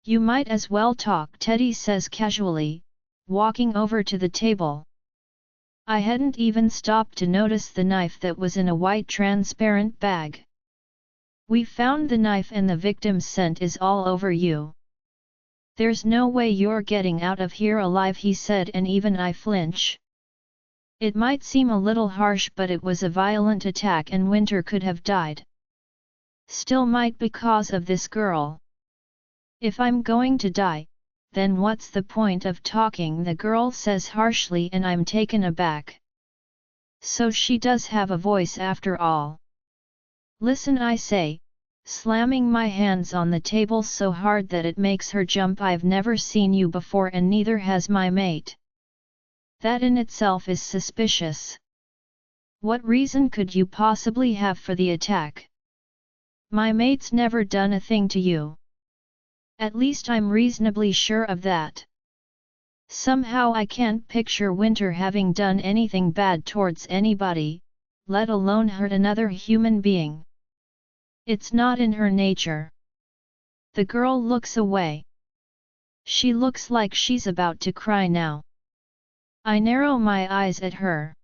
You might as well talk, Teddy says casually, walking over to the table. I hadn't even stopped to notice the knife that was in a white transparent bag. We found the knife and the victim's scent is all over you. There's no way you're getting out of here alive, he said, and even I flinch. It might seem a little harsh, but it was a violent attack and Winter could have died. Still might because of this girl. If I'm going to die, then what's the point of talking, the girl says harshly, and I'm taken aback. So she does have a voice after all. Listen, I say, slamming my hands on the table so hard that it makes her jump. I've never seen you before, and neither has my mate. That in itself is suspicious. What reason could you possibly have for the attack? My mate's never done a thing to you. At least I'm reasonably sure of that. Somehow I can't picture Winter having done anything bad towards anybody, let alone hurt another human being. It's not in her nature. The girl looks away. She looks like she's about to cry now. I narrow my eyes at her.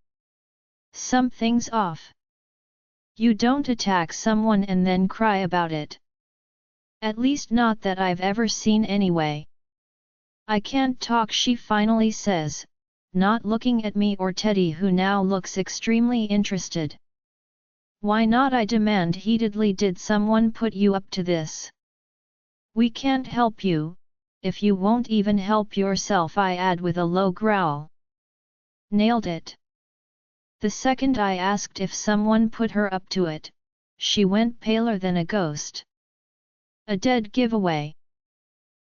Something's off. You don't attack someone and then cry about it. At least not that I've ever seen anyway. I can't talk, she finally says, not looking at me or Teddy, who now looks extremely interested. Why not, I demand heatedly. Did someone put you up to this? We can't help you, if you won't even help yourself, I add with a low growl. Nailed it. The second I asked if someone put her up to it, she went paler than a ghost. A dead giveaway.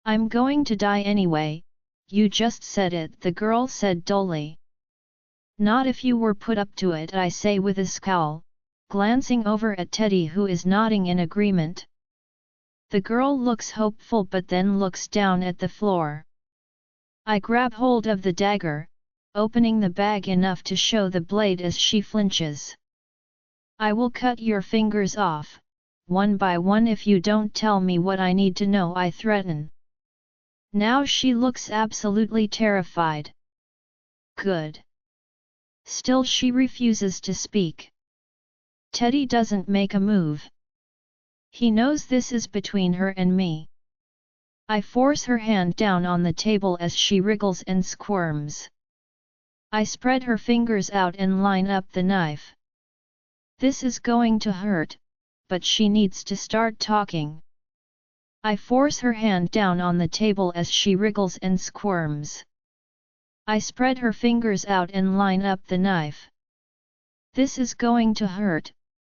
I'm going to die anyway, you just said it, the girl said dully. Not if you were put up to it, I say with a scowl, glancing over at Teddy, who is nodding in agreement. The girl looks hopeful but then looks down at the floor. I grab hold of the dagger, opening the bag enough to show the blade as she flinches. I will cut your fingers off, one by one, if you don't tell me what I need to know, I threaten. Now she looks absolutely terrified. Good. Still she refuses to speak. Teddy doesn't make a move. He knows this is between her and me. I force her hand down on the table as she wriggles and squirms. I spread her fingers out and line up the knife. This is going to hurt, but she needs to start talking. I force her hand down on the table as she wriggles and squirms. I spread her fingers out and line up the knife. This is going to hurt,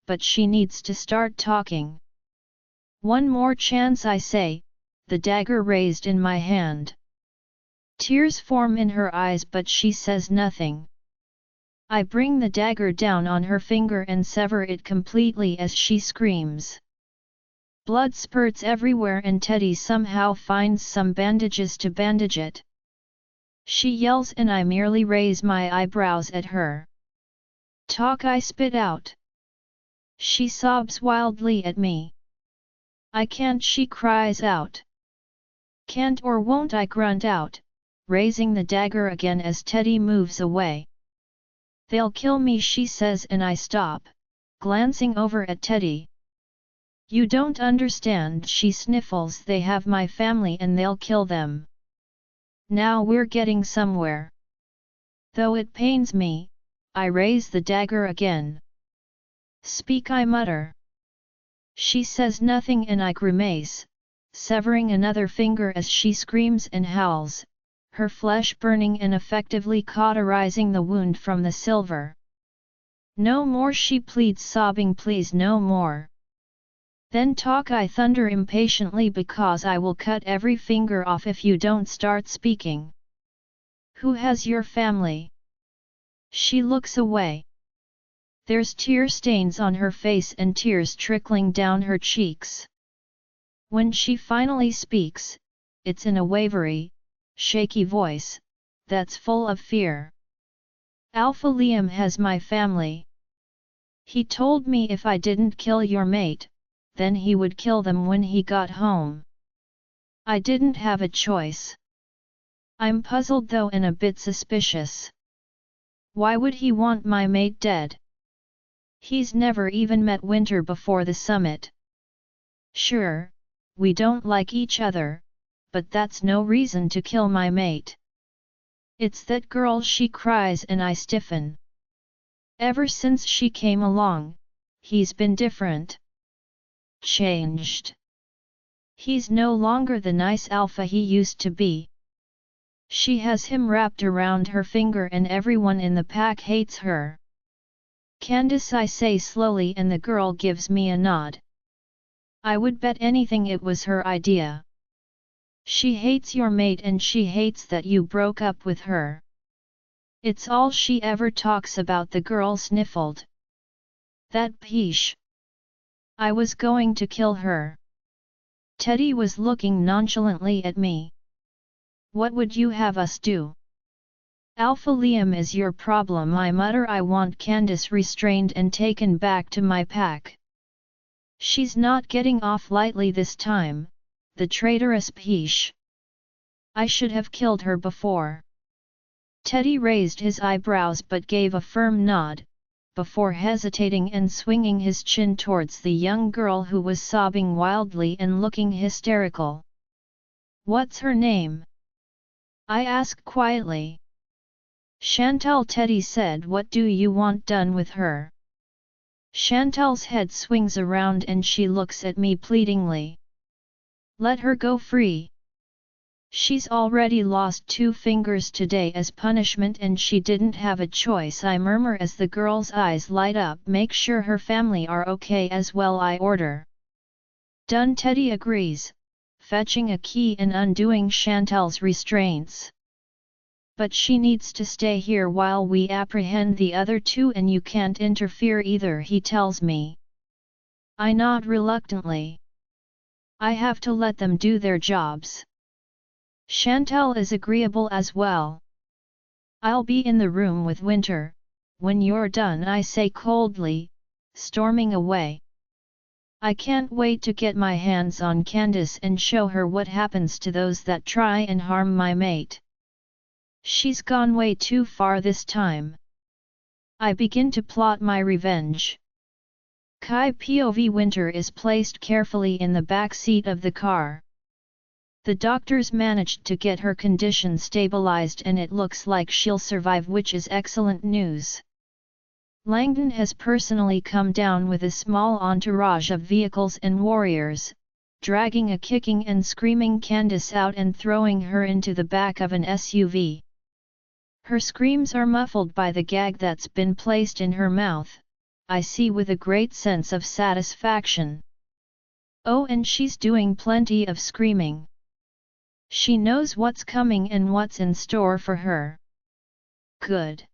but she needs to start talking. One more chance, I say, the dagger raised in my hand. Tears form in her eyes, but she says nothing. I bring the dagger down on her finger and sever it completely as she screams. Blood spurts everywhere and Teddy somehow finds some bandages to bandage it. She yells and I merely raise my eyebrows at her. Talk, I spit out. She sobs wildly at me. I can't, she cries out. Can't or won't, I grunt out, raising the dagger again as Teddy moves away. They'll kill me, she says, and I stop, glancing over at Teddy. You don't understand, she sniffles, they have my family and they'll kill them. Now we're getting somewhere. Though it pains me, I raise the dagger again. Speak, I mutter. She says nothing and I grimace, severing another finger as she screams and howls, her flesh burning and effectively cauterizing the wound from the silver. No more, she pleads, sobbing, please no more. Then talk, I thunder impatiently, because I will cut every finger off if you don't start speaking. Who has your family? She looks away. There's tear stains on her face and tears trickling down her cheeks. When she finally speaks, it's in a wavery, shaky voice, that's full of fear. Alpha Liam has my family. He told me if I didn't kill your mate, then he would kill them when he got home. I didn't have a choice. I'm puzzled though and a bit suspicious. Why would he want my mate dead? He's never even met Winter before the summit. Sure, we don't like each other, but that's no reason to kill my mate. It's that girl, she cries, and I stiffen. Ever since she came along, he's been different. Changed. He's no longer the nice alpha he used to be. She has him wrapped around her finger and everyone in the pack hates her. Candice, I say slowly, and the girl gives me a nod. I would bet anything it was her idea. She hates your mate and she hates that you broke up with her. It's all she ever talks about, the girl sniffled. That peesh. I was going to kill her. Teddy was looking nonchalantly at me. What would you have us do? Alpha Liam is your problem, I mutter. I want Candice restrained and taken back to my pack. She's not getting off lightly this time, the traitorous peesh. I should have killed her before. Teddy raised his eyebrows but gave a firm nod, before hesitating and swinging his chin towards the young girl who was sobbing wildly and looking hysterical. "What's her name?" I asked quietly. "Chantal," Teddy said. "What do you want done with her?" Chantal's head swings around and she looks at me pleadingly. "Let her go free. She's already lost 2 fingers today as punishment and she didn't have a choice," I murmur as the girl's eyes light up. "Make sure her family are okay as well," I order. "Done," Teddy agrees, fetching a key and undoing Chantal's restraints. "But she needs to stay here while we apprehend the other 2 and you can't interfere either," he tells me. I nod reluctantly. I have to let them do their jobs. Chantal is agreeable as well. "I'll be in the room with Winter, when you're done," I say coldly, storming away. I can't wait to get my hands on Candice and show her what happens to those that try and harm my mate. She's gone way too far this time. I begin to plot my revenge. Kai POV Winter is placed carefully in the back seat of the car. The doctors managed to get her condition stabilized and it looks like she'll survive, which is excellent news. Langdon has personally come down with a small entourage of vehicles and warriors, dragging a kicking and screaming Candice out and throwing her into the back of an SUV. Her screams are muffled by the gag that's been placed in her mouth, I see with a great sense of satisfaction. Oh, and she's doing plenty of screaming. She knows what's coming and what's in store for her. Good.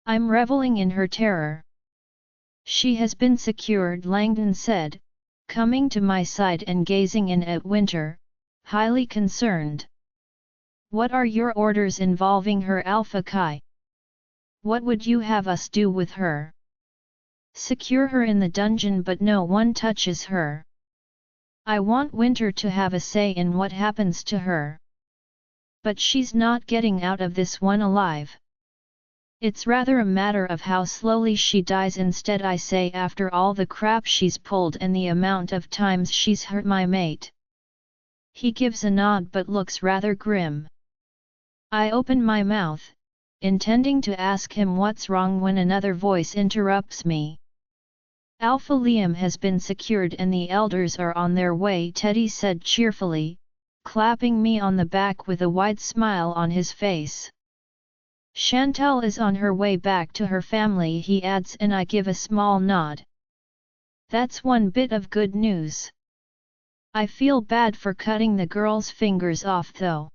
I'm reveling in her terror. "She has been secured," Langdon said, coming to my side and gazing in at Winter, highly concerned. "What are your orders involving her, Alpha Kai? What would you have us do with her?" "Secure her in the dungeon but no one touches her. I want Winter to have a say in what happens to her. But she's not getting out of this one alive. It's rather a matter of how slowly she dies instead," I say, "after all the crap she's pulled and the amount of times she's hurt my mate." He gives a nod but looks rather grim. I open my mouth, intending to ask him what's wrong when another voice interrupts me. "Alpha Liam has been secured and the elders are on their way," Teddy said cheerfully, clapping me on the back with a wide smile on his face. "Chantal is on her way back to her family," he adds, and I give a small nod. That's one bit of good news. I feel bad for cutting the girl's fingers off though.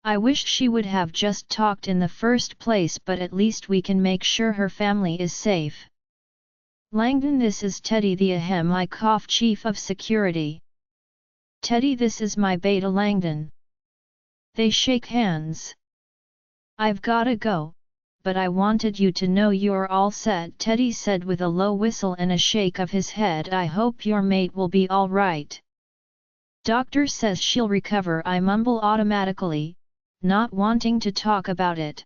I wish she would have just talked in the first place, but at least we can make sure her family is safe. "Langdon, this is Teddy the Ahem," I cough, "Chief of Security." "Teddy, this is my beta Langdon." They shake hands. "I've gotta go, but I wanted you to know you're all set," Teddy said with a low whistle and a shake of his head. "I hope your mate will be all right." "Doctor says she'll recover," I mumble automatically, not wanting to talk about it.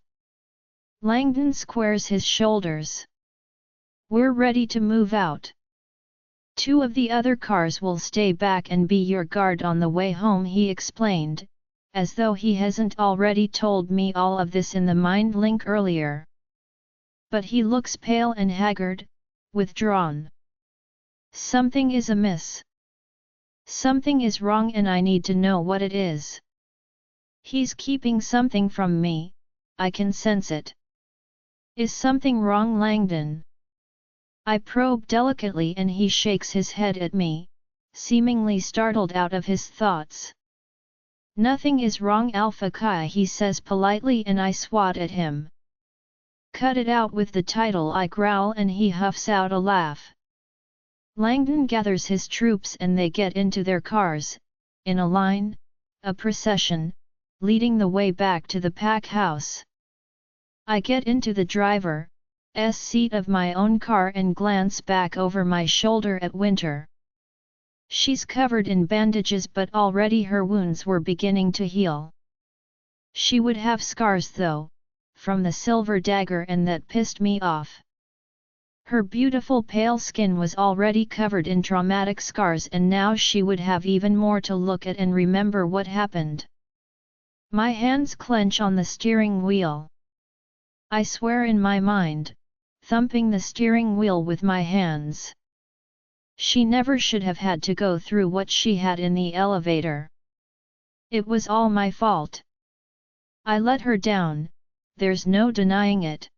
Langdon squares his shoulders. "We're ready to move out. 2 of the other cars will stay back and be your guard on the way home," he explained, as though he hasn't already told me all of this in the mind link earlier. But he looks pale and haggard, withdrawn. Something is amiss. Something is wrong and I need to know what it is. He's keeping something from me, I can sense it. "Is something wrong, Langdon?" I probe delicately and he shakes his head at me, seemingly startled out of his thoughts. "Nothing is wrong, Alpha Kai," he says politely, and I swat at him. "Cut it out with the title," I growl, and he huffs out a laugh. Langdon gathers his troops and they get into their cars, in a line, a procession, leading the way back to the pack house. I get into the driver's seat of my own car and glance back over my shoulder at Winter. She's covered in bandages but already her wounds were beginning to heal. She would have scars though, from the silver dagger, and that pissed me off. Her beautiful pale skin was already covered in traumatic scars, and now she would have even more to look at and remember what happened. My hands clench on the steering wheel. I swear in my mind, thumping the steering wheel with my hands. She never should have had to go through what she had in the elevator. It was all my fault. I let her down, there's no denying it.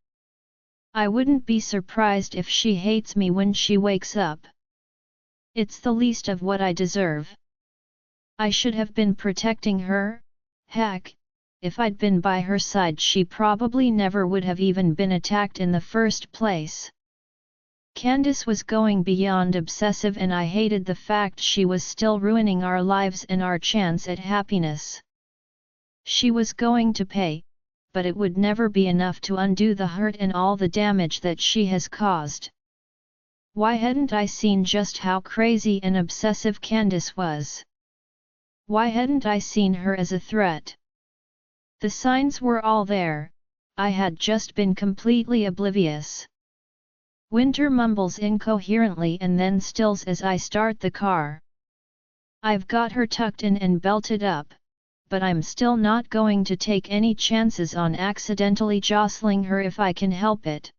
I wouldn't be surprised if she hates me when she wakes up. It's the least of what I deserve. I should have been protecting her. Heck, if I'd been by her side, she probably never would have even been attacked in the first place. Candice was going beyond obsessive, and I hated the fact she was still ruining our lives and our chance at happiness. She was going to pay, but it would never be enough to undo the hurt and all the damage that she has caused. Why hadn't I seen just how crazy and obsessive Candice was? Why hadn't I seen her as a threat? The signs were all there, I had just been completely oblivious. Winter mumbles incoherently and then stills as I start the car. I've got her tucked in and belted up, but I'm still not going to take any chances on accidentally jostling her if I can help it.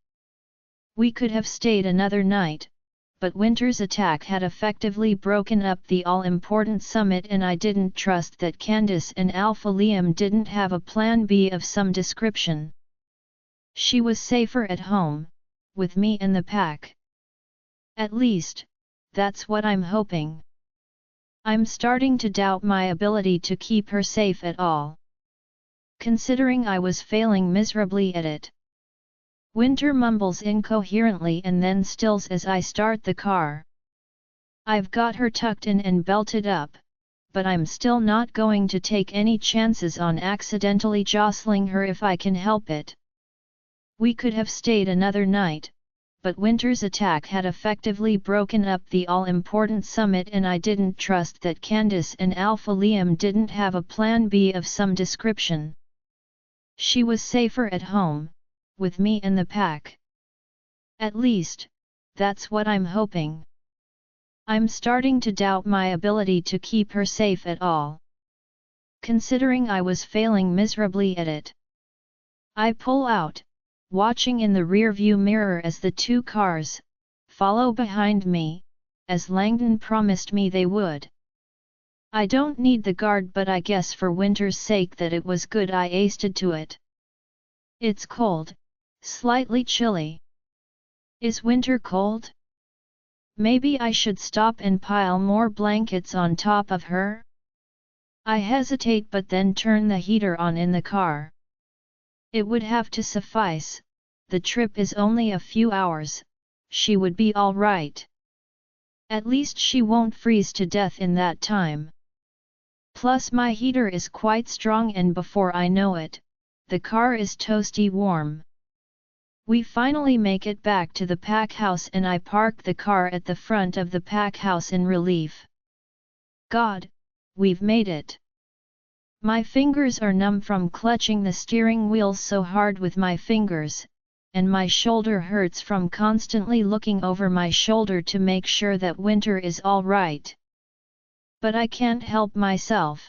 We could have stayed another night, but Winter's attack had effectively broken up the all-important summit, and I didn't trust that Candice and Alpha Liam didn't have a plan B of some description. She was safer at home, with me and the pack. At least, that's what I'm hoping. I'm starting to doubt my ability to keep her safe at all, considering I was failing miserably at it. Winter mumbles incoherently and then stills as I start the car. I've got her tucked in and belted up, but I'm still not going to take any chances on accidentally jostling her if I can help it. We could have stayed another night, but Winter's attack had effectively broken up the all-important summit, and I didn't trust that Candice and Alpha Liam didn't have a plan B of some description. She was safer at home, with me and the pack. At least, that's what I'm hoping. I'm starting to doubt my ability to keep her safe at all, considering I was failing miserably at it. I pull out, watching in the rearview mirror as the two cars follow behind me, as Langdon promised me they would. I don't need the guard, but I guess for Winter's sake that it was good I aced to it. It's cold, slightly chilly. Is Winter cold? Maybe I should stop and pile more blankets on top of her? I hesitate, but then turn the heater on in the car. It would have to suffice, the trip is only a few hours, she would be all right. At least she won't freeze to death in that time. Plus my heater is quite strong, and before I know it, the car is toasty warm. We finally make it back to the pack house, and I park the car at the front of the pack house in relief. God, we've made it. My fingers are numb from clutching the steering wheel so hard with my fingers, and my shoulder hurts from constantly looking over my shoulder to make sure that Winter is all right. But I can't help myself.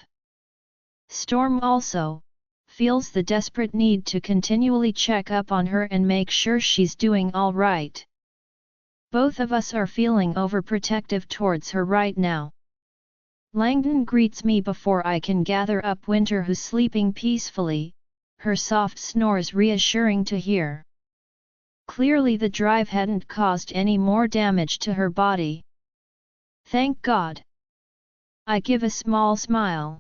Storm also feels the desperate need to continually check up on her and make sure she's doing all right. Both of us are feeling overprotective towards her right now. Langdon greets me before I can gather up Winter, who's sleeping peacefully, her soft snores reassuring to hear. Clearly the drive hadn't caused any more damage to her body. Thank God. I give a small smile.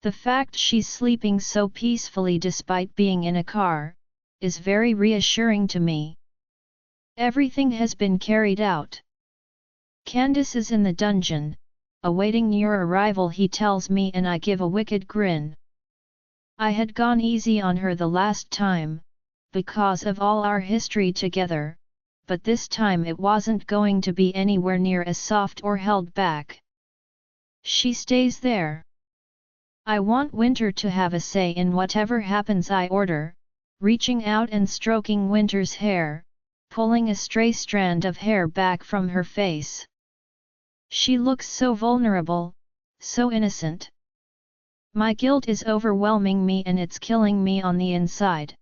The fact she's sleeping so peacefully despite being in a car is very reassuring to me. Everything has been carried out. Candice is in the dungeon, awaiting your arrival, he tells me, and I give a wicked grin. I had gone easy on her the last time, because of all our history together, but this time it wasn't going to be anywhere near as soft or held back. She stays there. I want Winter to have a say in whatever happens I order, reaching out and stroking Winter's hair, pulling a stray strand of hair back from her face. She looks so vulnerable, so innocent. My guilt is overwhelming me and it's killing me on the inside.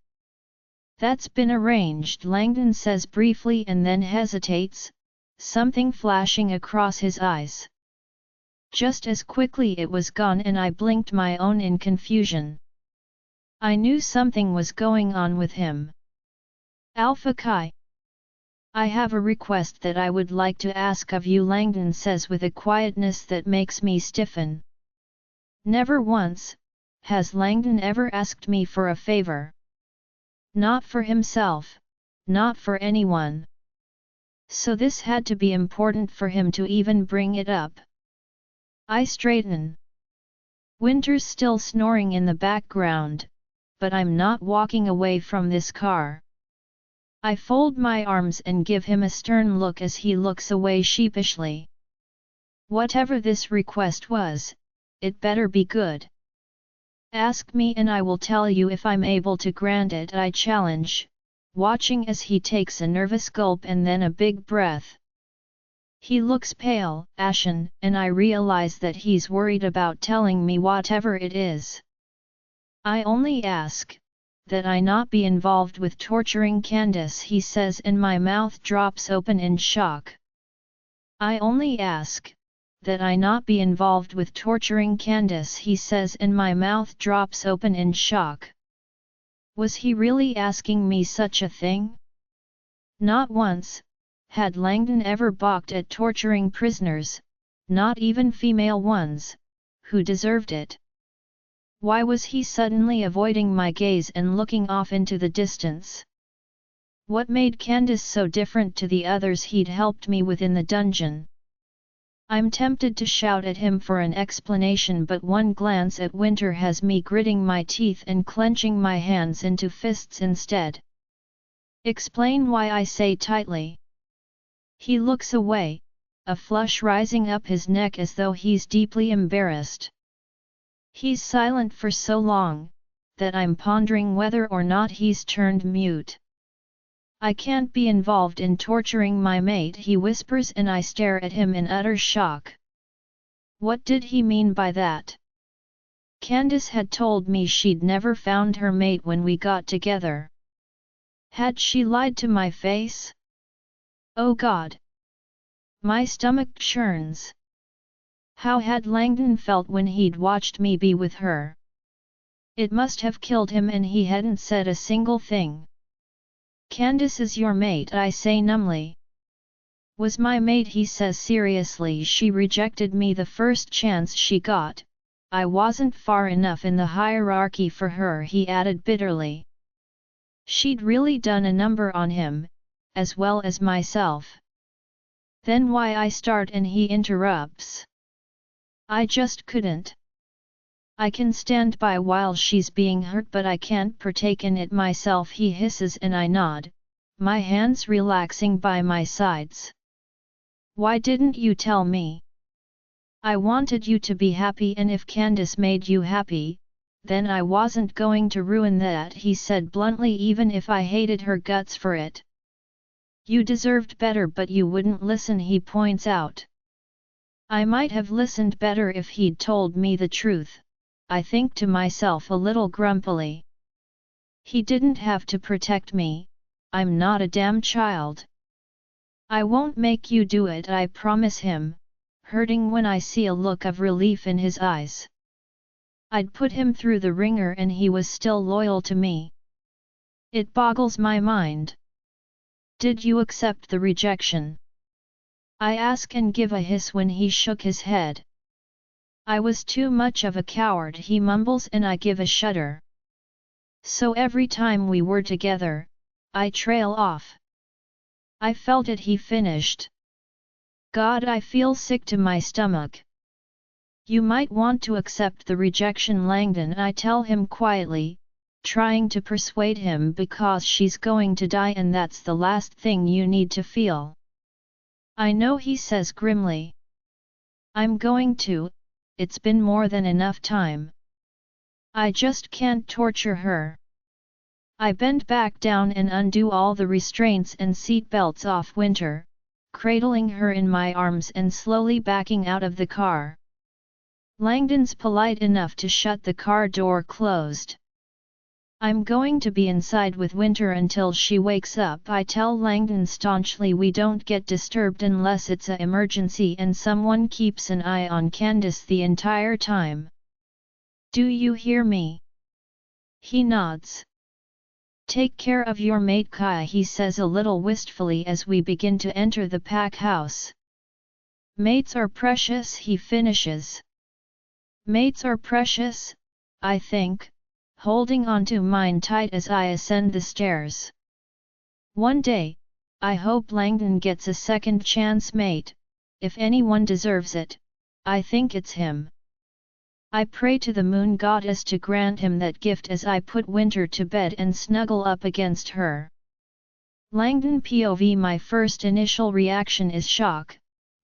That's been arranged, Langdon says briefly and then hesitates, something flashing across his eyes. Just as quickly it was gone and I blinked my own in confusion. I knew something was going on with him. Alpha Chi. I have a request that I would like to ask of you, Langdon says with a quietness that makes me stiffen. Never once has Langdon ever asked me for a favor. Not for himself, not for anyone. So this had to be important for him to even bring it up. I straighten. Winter's still snoring in the background, but I'm not walking away from this car. I fold my arms and give him a stern look as he looks away sheepishly. Whatever this request was, it better be good. Ask me and I will tell you if I'm able to grant it, I challenge, watching as he takes a nervous gulp and then a big breath. He looks pale, ashen, and I realize that he's worried about telling me whatever it is. I only ask that I not be involved with torturing Candice, he says, and my mouth drops open in shock. I only ask that I not be involved with torturing Candice, he says, and my mouth drops open in shock. Was he really asking me such a thing? Not once had Langdon ever balked at torturing prisoners, not even female ones, who deserved it. Why was he suddenly avoiding my gaze and looking off into the distance? What made Candice so different to the others he'd helped me with in the dungeon? I'm tempted to shout at him for an explanation, but one glance at Winter has me gritting my teeth and clenching my hands into fists instead. Explain, why, I say tightly. He looks away, a flush rising up his neck as though he's deeply embarrassed. He's silent for so long that I'm pondering whether or not he's turned mute. I can't be involved in torturing my mate, he whispers, and I stare at him in utter shock. What did he mean by that? Candice had told me she'd never found her mate when we got together. Had she lied to my face? Oh God! My stomach churns. How had Langdon felt when he'd watched me be with her? It must have killed him, and he hadn't said a single thing. Candice is your mate, I say numbly. Was my mate, he says seriously. She rejected me the first chance she got. I wasn't far enough in the hierarchy for her, he added bitterly. She'd really done a number on him, as well as myself. Then why I start, and he interrupts. I just couldn't. I can stand by while she's being hurt, but I can't partake in it myself, he hisses, and I nod, my hands relaxing by my sides. Why didn't you tell me? I wanted you to be happy, and if Candice made you happy, then I wasn't going to ruin that, he said bluntly, even if I hated her guts for it. You deserved better, but you wouldn't listen, he points out. I might have listened better if he'd told me the truth, I think to myself a little grumpily. He didn't have to protect me, I'm not a damn child. I won't make you do it, I promise him, hurting when I see a look of relief in his eyes. I'd put him through the ringer and he was still loyal to me. It boggles my mind. Did you accept the rejection? I ask and give a hiss when he shook his head. I was too much of a coward, he mumbles, and I give a shudder. So every time we were together, I trail off. I felt it, he finished. God, I feel sick to my stomach. You might want to accept the rejection, Langdon, I tell him quietly, trying to persuade him, because she's going to die and that's the last thing you need to feel. I know, he says grimly. I'm going to, it's been more than enough time. I just can't torture her. I bend back down and undo all the restraints and seat belts off Winter, cradling her in my arms and slowly backing out of the car. Langdon's polite enough to shut the car door closed. I'm going to be inside with Winter until she wakes up. I tell Langdon staunchly we don't get disturbed unless it's an emergency and someone keeps an eye on Candice the entire time. Do you hear me? He nods. Take care of your mate Kai, he says a little wistfully as we begin to enter the pack house. Mates are precious, he finishes. Mates are precious, I think, holding onto mine tight as I ascend the stairs. One day, I hope Langdon gets a second chance mate. If anyone deserves it, I think it's him. I pray to the moon goddess to grant him that gift as I put Winter to bed and snuggle up against her. Langdon POV. My first initial reaction is shock,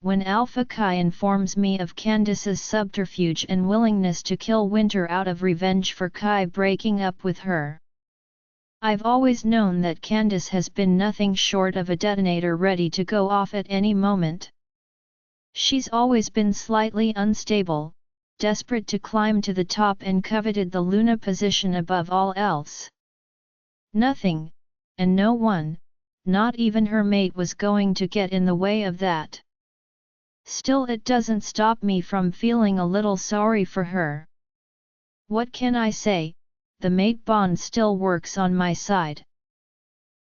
when Alpha Kai informs me of Candice's subterfuge and willingness to kill Winter out of revenge for Kai breaking up with her. I've always known that Candice has been nothing short of a detonator ready to go off at any moment. She's always been slightly unstable, desperate to climb to the top and coveted the Luna position above all else. Nothing, and no one, not even her mate, was going to get in the way of that. Still, it doesn't stop me from feeling a little sorry for her. What can I say? The mate bond still works on my side.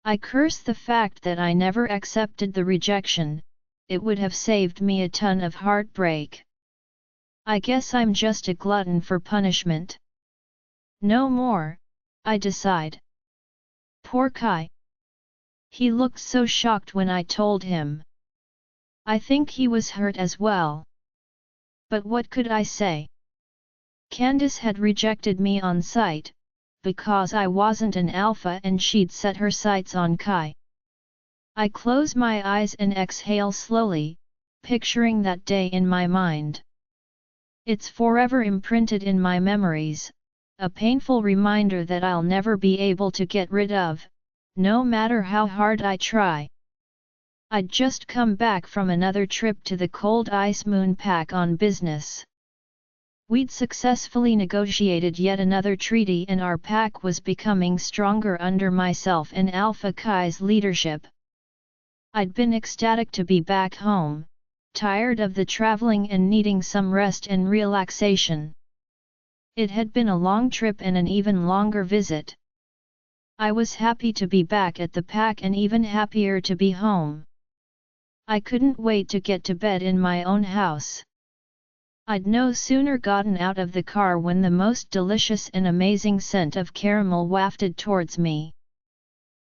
I curse the fact that I never accepted the rejection. It would have saved me a ton of heartbreak. I guess I'm just a glutton for punishment. No more, I decide. Poor Kai. He looked so shocked when I told him. I think he was hurt as well. But what could I say? Candice had rejected me on sight, because I wasn't an alpha and she'd set her sights on Kai. I close my eyes and exhale slowly, picturing that day in my mind. It's forever imprinted in my memories, a painful reminder that I'll never be able to get rid of, no matter how hard I try. I'd just come back from another trip to the cold ice moon pack on business. We'd successfully negotiated yet another treaty and our pack was becoming stronger under myself and Alpha Kai's leadership. I'd been ecstatic to be back home, tired of the traveling and needing some rest and relaxation. It had been a long trip and an even longer visit. I was happy to be back at the pack and even happier to be home. I couldn't wait to get to bed in my own house. I'd no sooner gotten out of the car when the most delicious and amazing scent of caramel wafted towards me.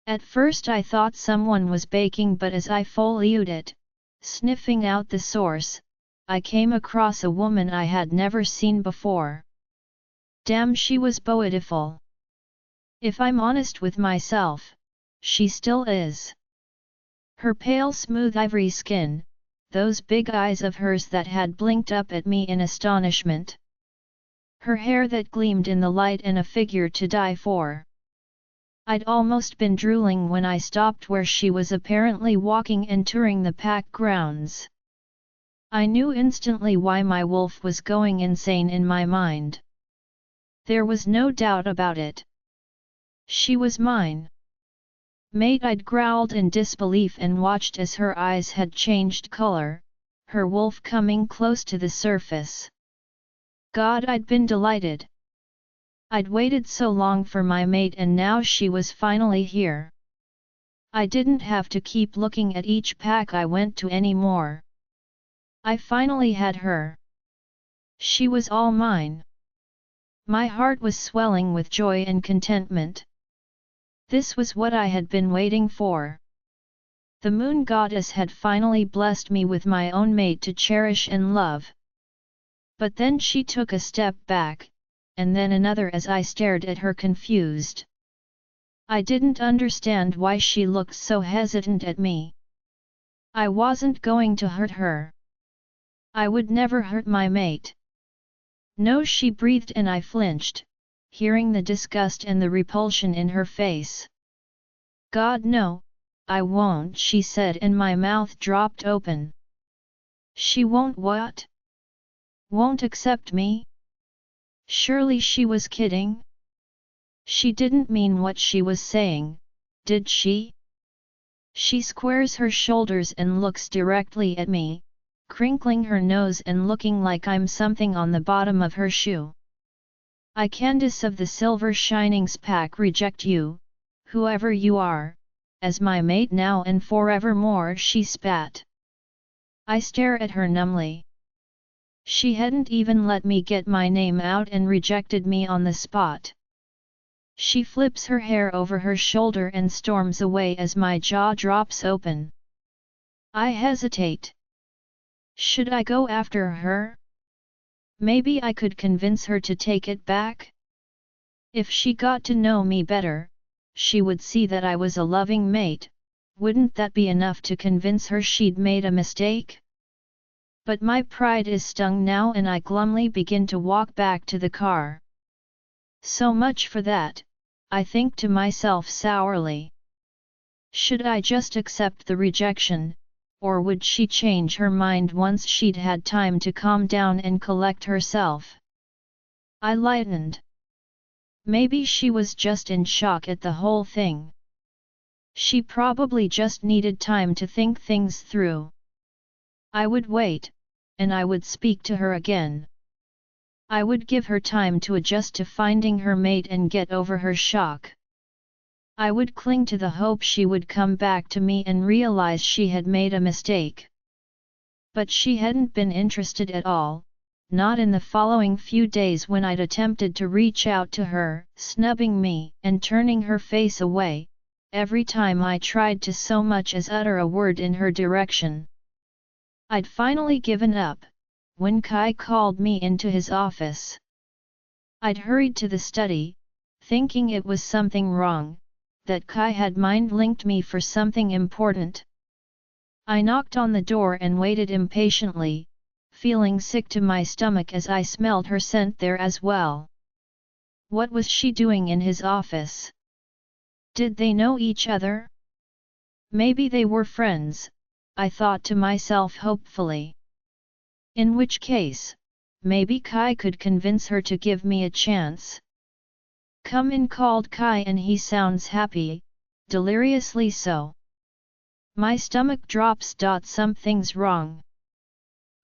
At first I thought someone was baking, but as I followed it, sniffing out the source, I came across a woman I had never seen before. Damn, she was beautiful. If I'm honest with myself, she still is. Her pale smooth ivory skin, those big eyes of hers that had blinked up at me in astonishment. Her hair that gleamed in the light, and a figure to die for. I'd almost been drooling when I stopped where she was apparently walking, entering the pack grounds. I knew instantly why my wolf was going insane in my mind. There was no doubt about it. She was mine. Mate, I'd growled in disbelief and watched as her eyes had changed color, her wolf coming close to the surface. God, I'd been delighted. I'd waited so long for my mate and now she was finally here. I didn't have to keep looking at each pack I went to anymore. I finally had her. She was all mine. My heart was swelling with joy and contentment. This was what I had been waiting for. The moon goddess had finally blessed me with my own mate to cherish and love. But then she took a step back, and then another as I stared at her confused. I didn't understand why she looked so hesitant at me. I wasn't going to hurt her. I would never hurt my mate. No, she breathed and I flinched, hearing the disgust and the repulsion in her face. "God no, I won't," she said, and my mouth dropped open. "She won't what? Won't accept me?" Surely she was kidding? She didn't mean what she was saying, did she? She squares her shoulders and looks directly at me, crinkling her nose and looking like I'm something on the bottom of her shoe. "I, Candice of the Silver Shinings Pack, reject you, whoever you are, as my mate now and forevermore," she spat. I stare at her numbly. She hadn't even let me get my name out and rejected me on the spot. She flips her hair over her shoulder and storms away as my jaw drops open. I hesitate. Should I go after her? Maybe I could convince her to take it back? If she got to know me better, she would see that I was a loving mate. Wouldn't that be enough to convince her she'd made a mistake? But my pride is stung now and I glumly begin to walk back to the car. So much for that, I think to myself sourly. Should I just accept the rejection, or would she change her mind once she'd had time to calm down and collect herself? I lightened. Maybe she was just in shock at the whole thing. She probably just needed time to think things through. I would wait, and I would speak to her again. I would give her time to adjust to finding her mate and get over her shock. I would cling to the hope she would come back to me and realize she had made a mistake. But she hadn't been interested at all, not in the following few days when I'd attempted to reach out to her, snubbing me and turning her face away, every time I tried to so much as utter a word in her direction. I'd finally given up, when Kai called me into his office. I'd hurried to the study, thinking it was something wrong, that Kai had mind-linked me for something important. I knocked on the door and waited impatiently, feeling sick to my stomach as I smelled her scent there as well. What was she doing in his office? Did they know each other? Maybe they were friends, I thought to myself hopefully. In which case, maybe Kai could convince her to give me a chance. "Come in," called Kai, and he sounds happy, deliriously so. My stomach drops. Something's wrong.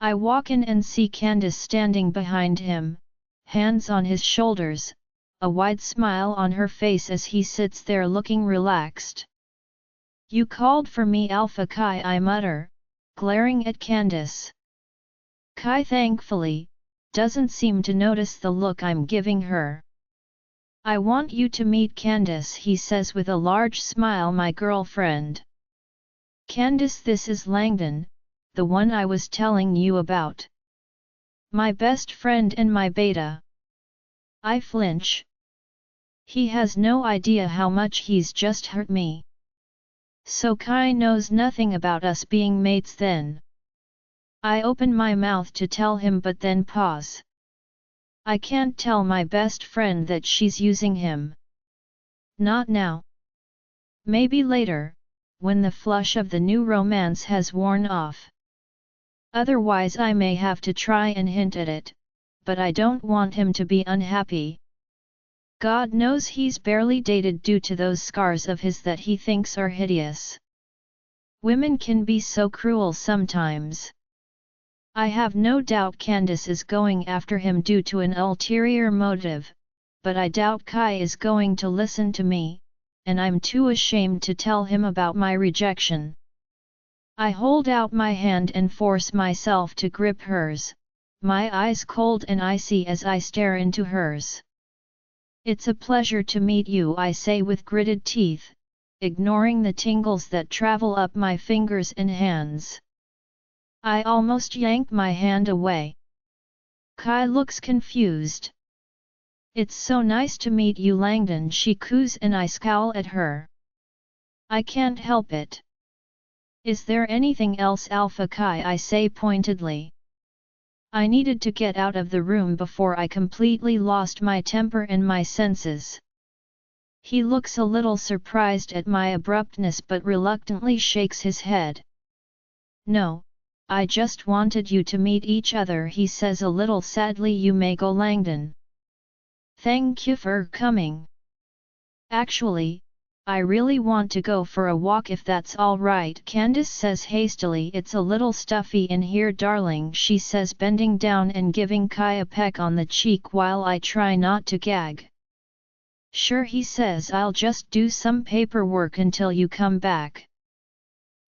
I walk in and see Candice standing behind him, hands on his shoulders, a wide smile on her face as he sits there looking relaxed. "You called for me, Alpha Kai," I mutter, glaring at Candice. Kai thankfully doesn't seem to notice the look I'm giving her. "I want you to meet Candice," he says with a large smile, "my girlfriend. Candice, this is Langdon, the one I was telling you about. My best friend and my beta." I flinch. He has no idea how much he's just hurt me. So Kai knows nothing about us being mates then. I open my mouth to tell him but then pause. I can't tell my best friend that she's using him. Not now. Maybe later, when the flush of the new romance has worn off. Otherwise I may have to try and hint at it, but I don't want him to be unhappy. God knows he's barely dated due to those scars of his that he thinks are hideous. Women can be so cruel sometimes. I have no doubt Candice is going after him due to an ulterior motive, but I doubt Kai is going to listen to me, and I'm too ashamed to tell him about my rejection. I hold out my hand and force myself to grip hers, my eyes cold and icy as I stare into hers. "It's a pleasure to meet you," I say with gritted teeth, ignoring the tingles that travel up my fingers and hands. I almost yank my hand away. Kai looks confused. "It's so nice to meet you, Langdon," she coos, and I scowl at her. "I can't help it." "Is there anything else, Alpha Kai?" I say pointedly. I needed to get out of the room before I completely lost my temper and my senses. He looks a little surprised at my abruptness but reluctantly shakes his head. No, I just wanted you to meet each other, he says a little sadly. You may go, Langdon. Thank you for coming. Actually, I really want to go for a walk if that's all right, Candice says hastily. It's a little stuffy in here, darling, she says, bending down and giving Kai a peck on the cheek while I try not to gag. Sure, he says, I'll just do some paperwork until you come back.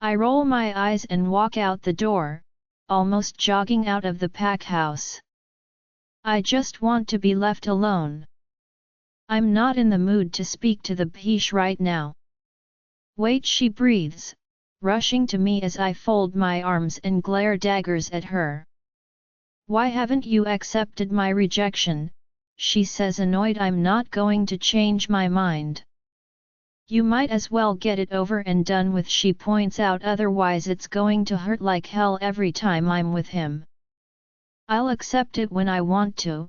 I roll my eyes and walk out the door, almost jogging out of the pack house. I just want to be left alone. I'm not in the mood to speak to the Bhish right now. Wait, she breathes, rushing to me as I fold my arms and glare daggers at her. Why haven't you accepted my rejection? She says, annoyed. I'm not going to change my mind. You might as well get it over and done with, she points out, otherwise it's going to hurt like hell every time I'm with him. I'll accept it when I want to,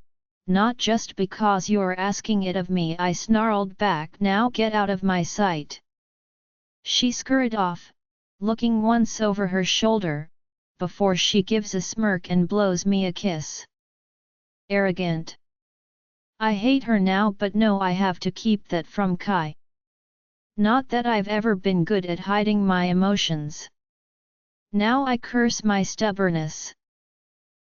not just because you're asking it of me, I snarled back. Now get out of my sight. She scurried off, looking once over her shoulder, before she gives a smirk and blows me a kiss. Arrogant. I hate her now, but no, I have to keep that from Kai. Not that I've ever been good at hiding my emotions. Now I curse my stubbornness.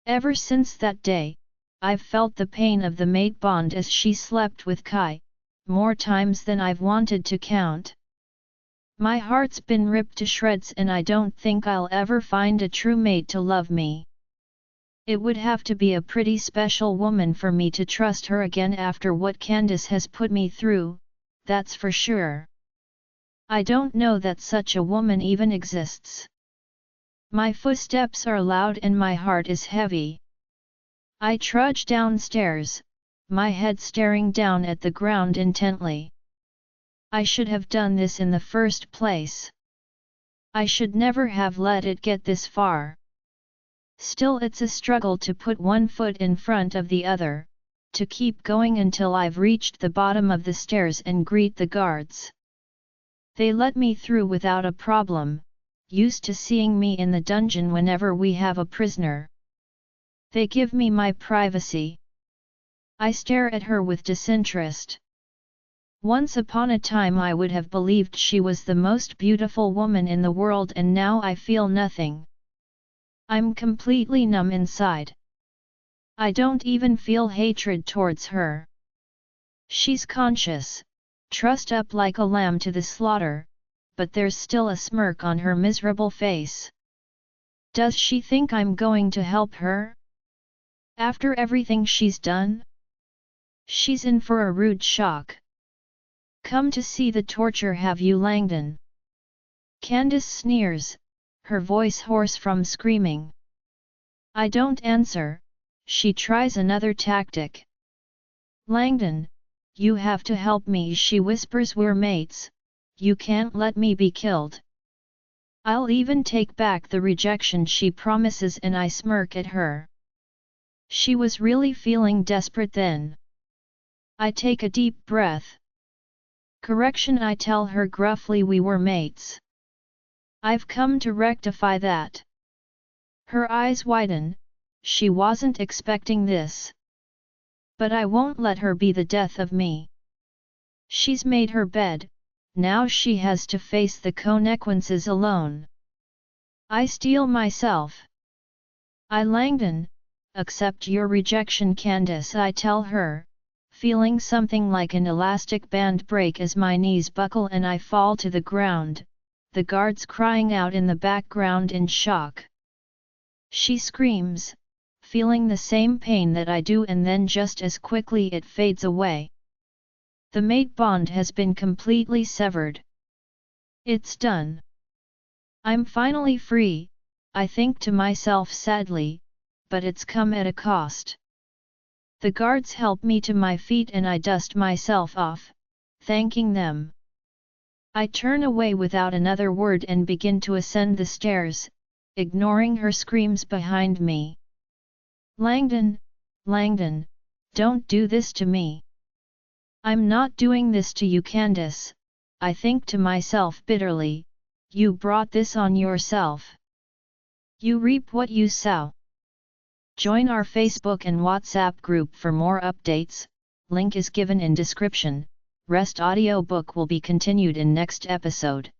Ever since that day, I've felt the pain of the mate bond as she slept with Kai, more times than I've wanted to count. My heart's been ripped to shreds and I don't think I'll ever find a true mate to love me. It would have to be a pretty special woman for me to trust her again after what Candice has put me through, that's for sure. I don't know that such a woman even exists. My footsteps are loud and my heart is heavy. I trudge downstairs, my head staring down at the ground intently. I should have done this in the first place. I should never have let it get this far. Still, it's a struggle to put one foot in front of the other, to keep going until I've reached the bottom of the stairs and greet the guards. They let me through without a problem, used to seeing me in the dungeon whenever we have a prisoner. They give me my privacy. I stare at her with disinterest. Once upon a time I would have believed she was the most beautiful woman in the world, and now I feel nothing. I'm completely numb inside. I don't even feel hatred towards her. She's conscious, trussed up like a lamb to the slaughter, but there's still a smirk on her miserable face. Does she think I'm going to help her? After everything she's done? She's in for a rude shock. Come to see the torture, have you, Langdon? Candice sneers, her voice hoarse from screaming. I don't answer, she tries another tactic. Langdon, you have to help me, she whispers, we're mates, you can't let me be killed. I'll even take back the rejection, she promises, and I smirk at her. She was really feeling desperate then. I take a deep breath. Correction, I tell her gruffly, we were mates. I've come to rectify that. Her eyes widen, she wasn't expecting this. But I won't let her be the death of me. She's made her bed, now she has to face the consequences alone. I steel myself. Langdon, accept your rejection, Candice, I tell her, feeling something like an elastic band break as my knees buckle and I fall to the ground, the guards crying out in the background in shock. She screams, feeling the same pain that I do, and then just as quickly it fades away. The mate bond has been completely severed. It's done. I'm finally free, I think to myself sadly, but it's come at a cost. The guards help me to my feet and I dust myself off, thanking them. I turn away without another word and begin to ascend the stairs, ignoring her screams behind me. Langdon, Langdon, don't do this to me. I'm not doing this to you, Candice, I think to myself bitterly, you brought this on yourself. You reap what you sow. Join our Facebook and WhatsApp group for more updates, link is given in description. Rest audiobook will be continued in next episode.